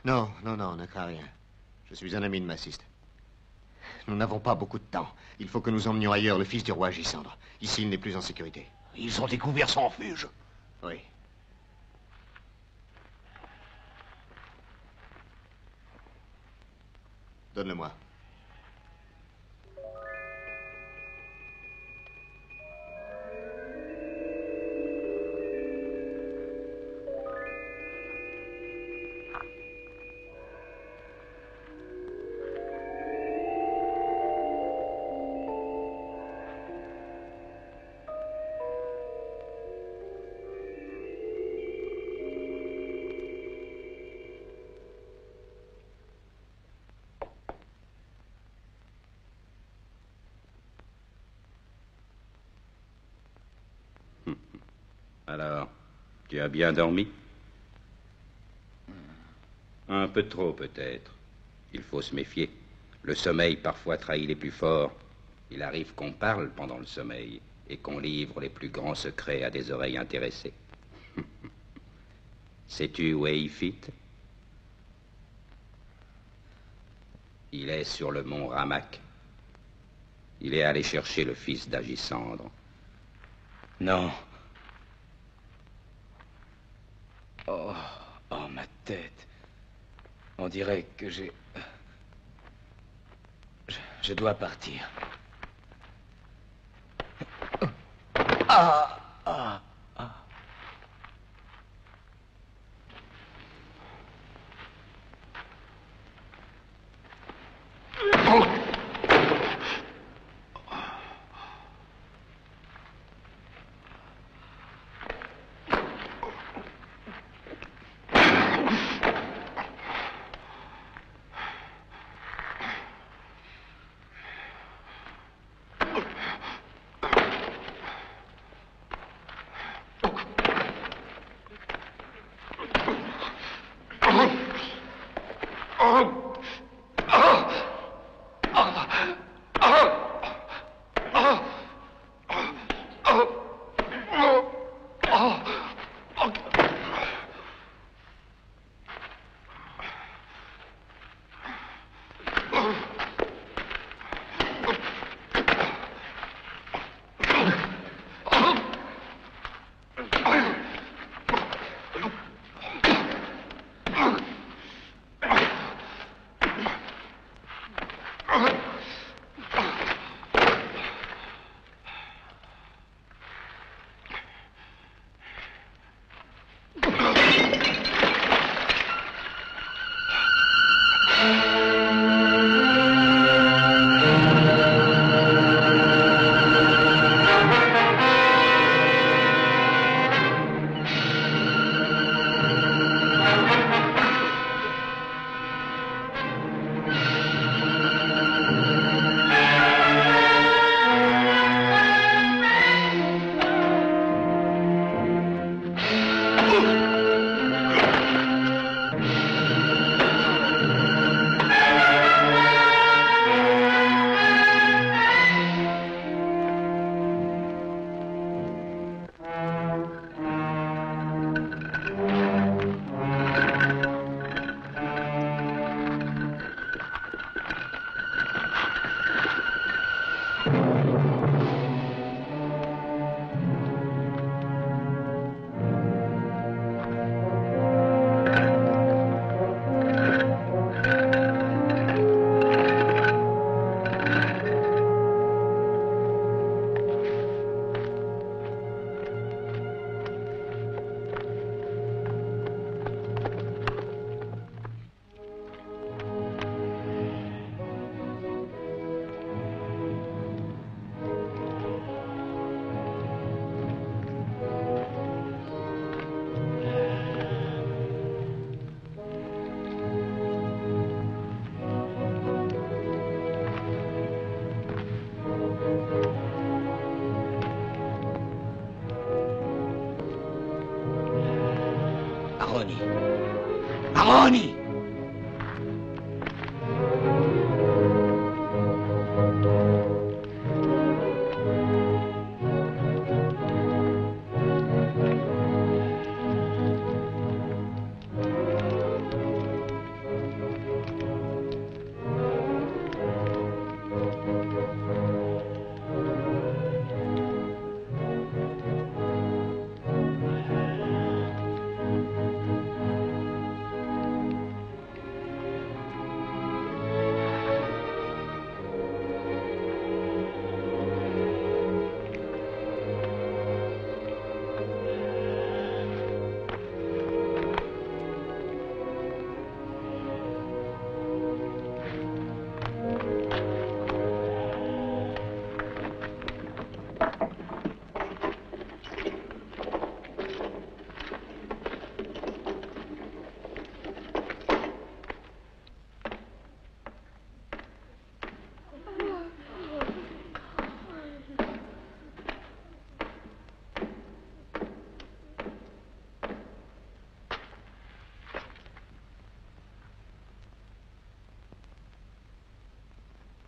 Non, non, non, ne crains rien. Je suis un ami de Maciste. Nous n'avons pas beaucoup de temps. Il faut que nous emmenions ailleurs le fils du roi Agisandre. Ici, il n'est plus en sécurité. Ils ont découvert son refuge. Oui. Donne-le-moi. Alors, tu as bien dormi? Un peu trop, peut-être. Il faut se méfier. Le sommeil parfois trahit les plus forts. Il arrive qu'on parle pendant le sommeil et qu'on livre les plus grands secrets à des oreilles intéressées. Sais-tu où est Ifit? Il est sur le mont Ramak. Il est allé chercher le fils d'Agisandre. Non. Oh, oh, ma tête. On dirait que j'ai... Je dois partir. Ah, ah, ah. Aroni. Aroni!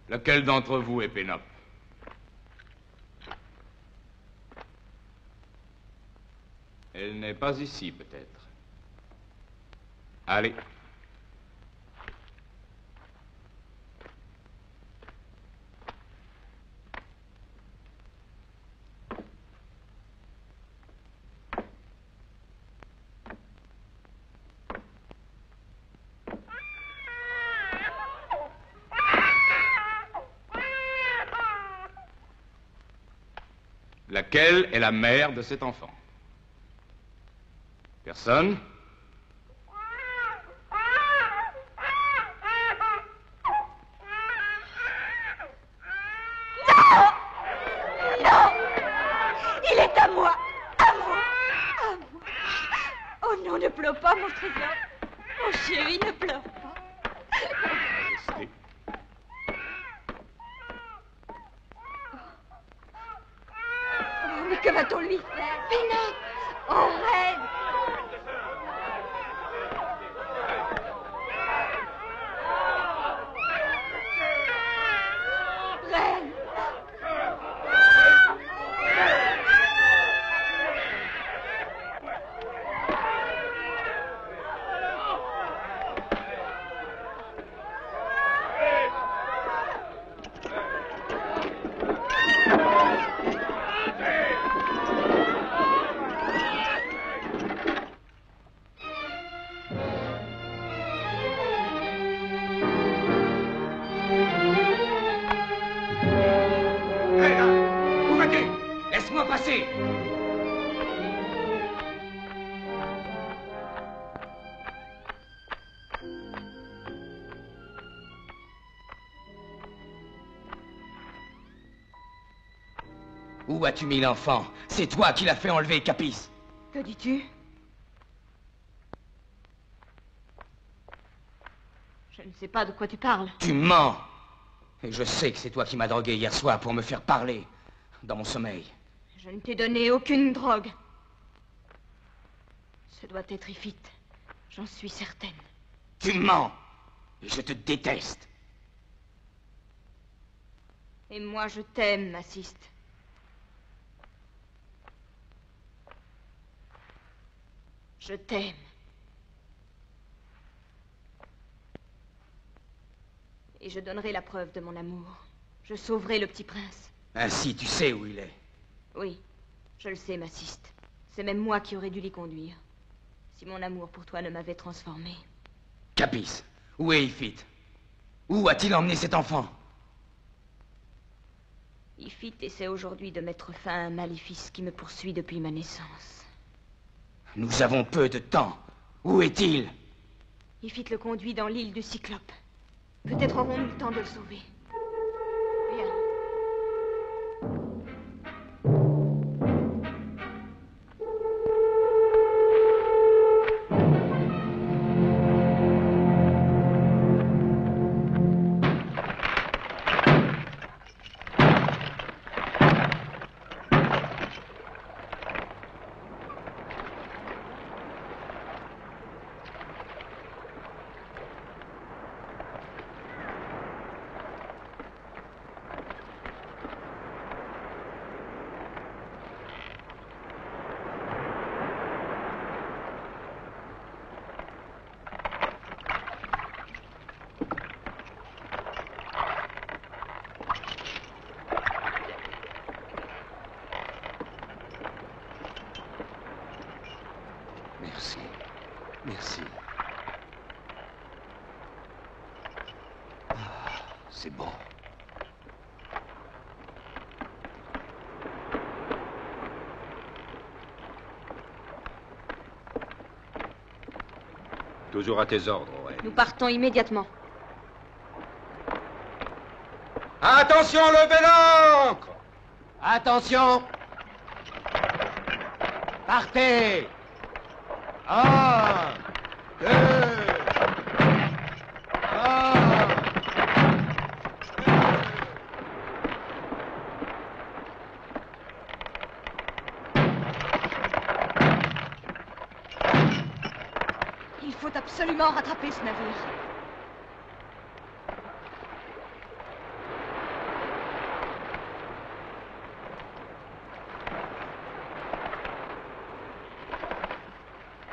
Lequel d'entre vous est Pénope? Elle n'est pas ici, peut-être. Allez. Laquelle est la mère de cet enfant? Personne? Non! Non! Il est à moi! À moi! À moi! Oh non, ne pleure pas, mon trésor! Mon chéri, ne pleure pas! Majesté. Oh, mais que va-t-on lui faire? Pénope! Oh, reine! Reine! Où vas-tu? Laisse-moi passer! Où as-tu mis l'enfant? C'est toi qui l'as fait enlever, Capis. Que dis-tu? Je ne sais pas de quoi tu parles. Tu mens! Et je sais que c'est toi qui m'as drogué hier soir pour me faire parler dans mon sommeil. Je ne t'ai donné aucune drogue. Ce doit être Ifite. J'en suis certaine. Tu mens! Et je te déteste. Et moi, je t'aime, Maciste. Je t'aime. Et je donnerai la preuve de mon amour. Je sauverai le petit prince. Ainsi, tu sais où il est. Oui, je le sais, Maciste. C'est même moi qui aurais dû l'y conduire. Si mon amour pour toi ne m'avait transformé. Capis, où est Ifite? Où a-t-il emmené cet enfant? Ifite essaie aujourd'hui de mettre fin à un maléfice qui me poursuit depuis ma naissance. Nous avons peu de temps. Où est-il? Ifite le conduit dans l'île du Cyclope. Peut-être aurons-nous le temps de le sauver. Viens. Merci. Ah, c'est bon. Toujours à tes ordres, Aurel. Nous partons immédiatement. Attention, levez l'ancre! Attention! Partez! 1, 2, 1. Il faut absolument rattraper ce navire.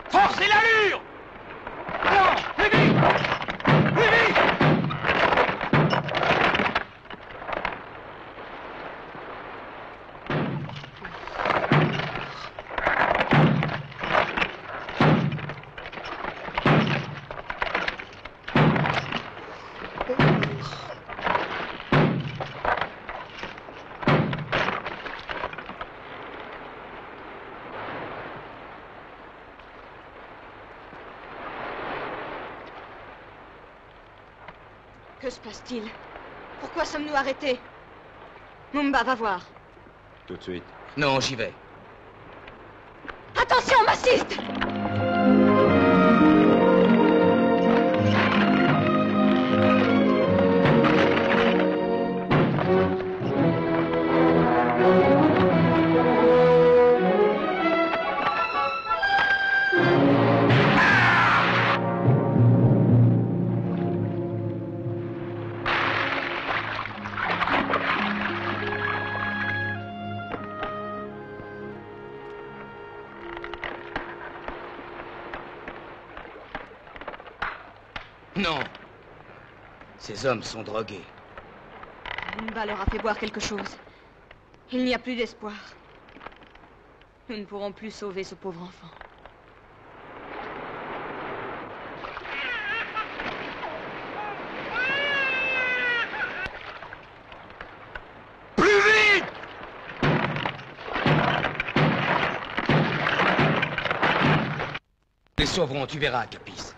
Forcez l'allure! Alors, plus vite! Plus vite! Que se passe-t-il? Pourquoi sommes-nous arrêtés? Mumba, va voir. Tout de suite. Non, j'y vais. Attention, m'assiste! Non. Ces hommes sont drogués. Mumba leur a fait boire quelque chose. Il n'y a plus d'espoir. Nous ne pourrons plus sauver ce pauvre enfant. Plus vite! Les sauveront, tu verras, Capis.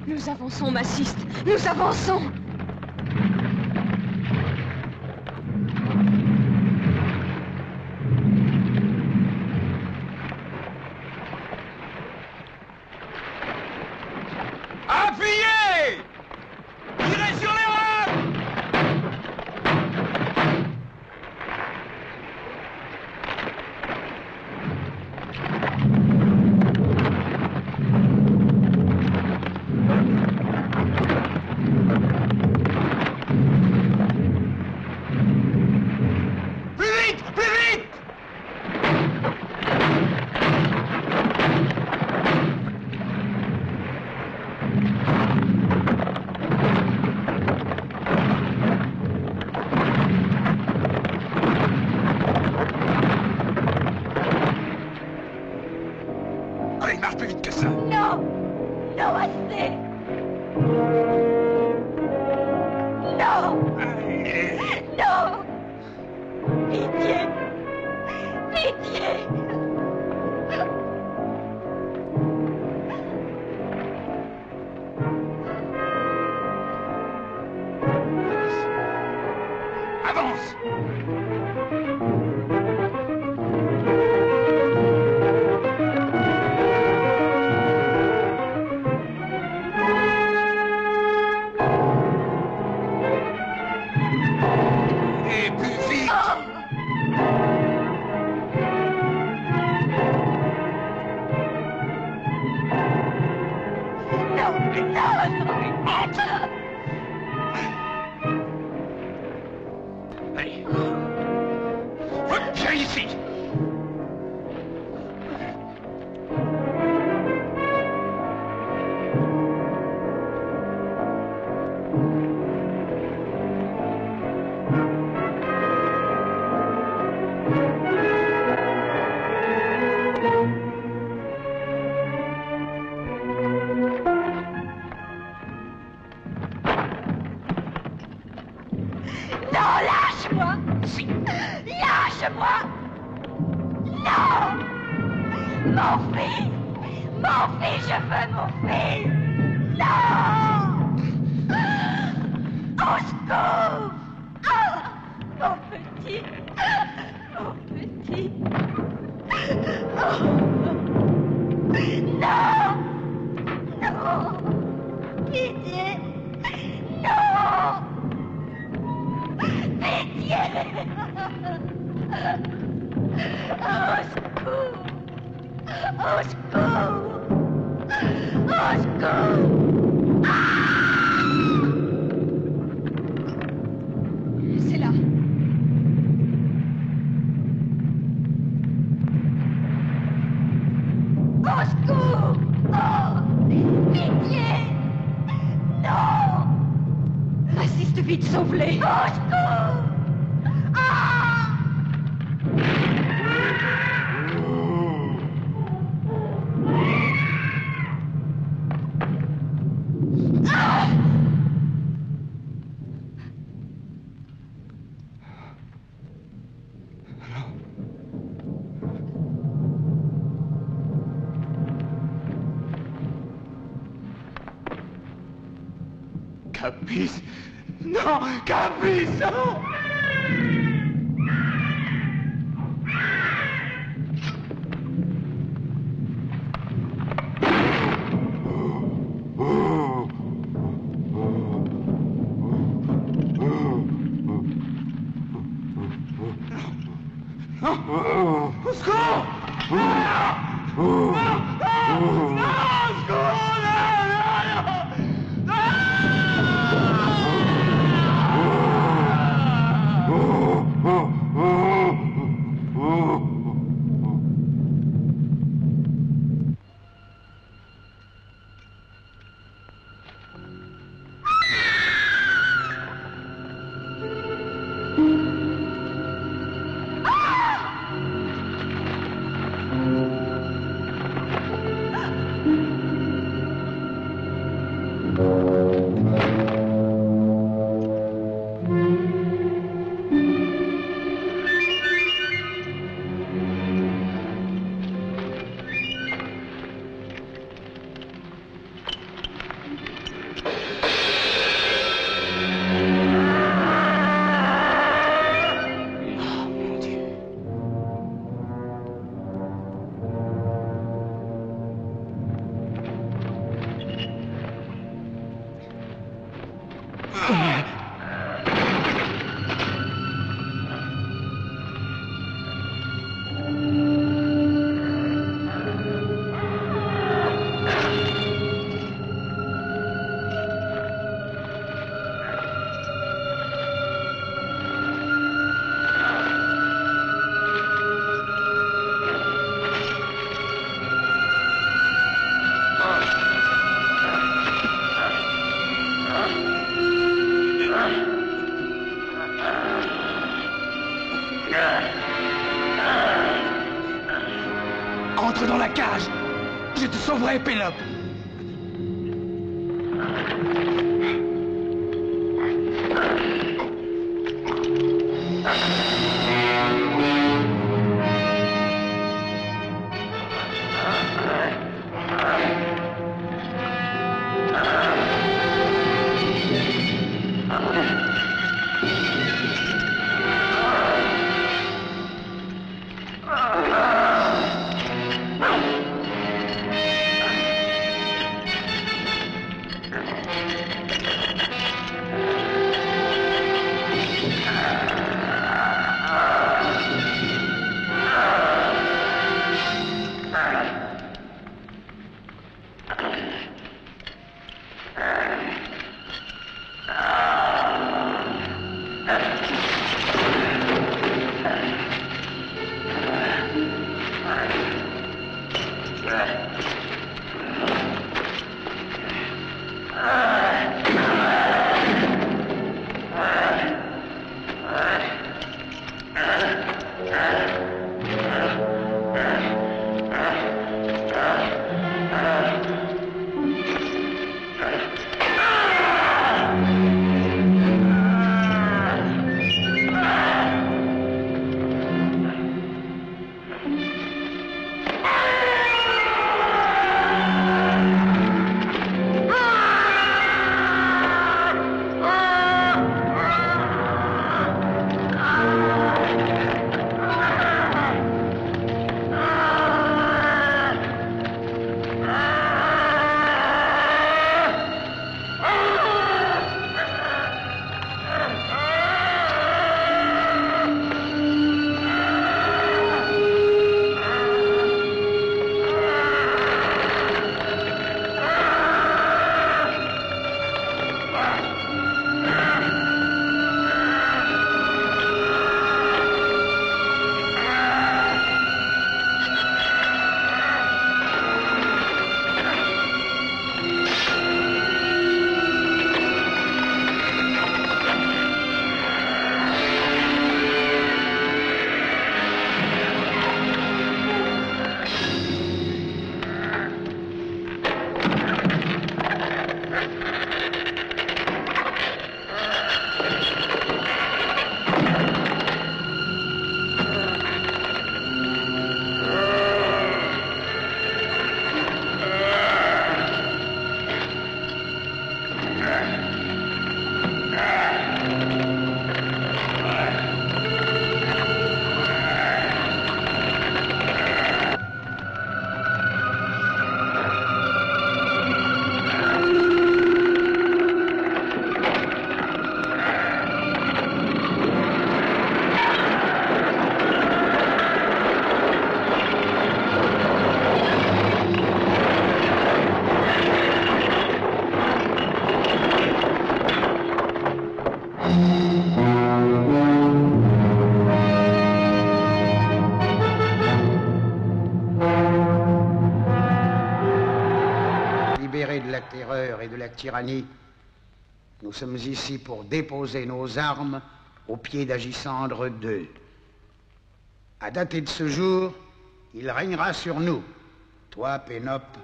Nous avançons, m'assiste. Nous avançons. Appuyez! Tirez sur les rames! Plus vite! Plus vite! Allez, marche plus vite que ça! Non! Non, assez! Non! Non! Pitié! Pitié! Avance! Allez. Viens ici. Non, lâche-moi! Lâche-moi! Non! Mon fils! Mon fils, je veux mon fils! Non! Au secours! Ah! Mon petit! Mon petit! Oh! Non! Non! Pitié! Non! Pitié! Au secours! Au secours! Au secours! C'est là. Au secours! Oh! Pitié! Non! Assiste vite, sauve-les! Au secours! Ah! Ah! Capice! Non! Capice! Non! Au secours! Entre dans la cage. Je te sauverai, Pénélope. de la terreur et de la tyrannie, nous sommes ici pour déposer nos armes aux pieds d'Agisandre II. À dater de ce jour, il régnera sur nous. Toi, Pénope,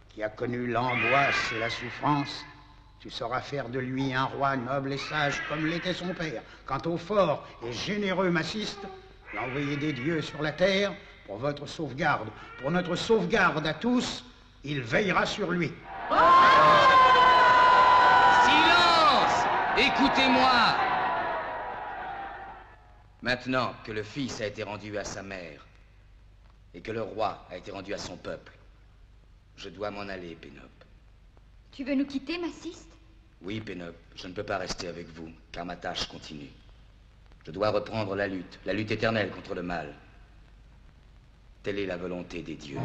qui as connu l'angoisse et la souffrance, tu sauras faire de lui un roi noble et sage comme l'était son père. Quant au fort et généreux Maciste, l'envoyé des dieux sur la terre, pour votre sauvegarde, pour notre sauvegarde à tous, il veillera sur lui. Silence! Écoutez-moi! Maintenant que le fils a été rendu à sa mère et que le roi a été rendu à son peuple, je dois m'en aller, Pénope. Tu veux nous quitter, Maciste? Oui, Pénope, je ne peux pas rester avec vous, car ma tâche continue. Je dois reprendre la lutte éternelle contre le mal. Telle est la volonté des dieux.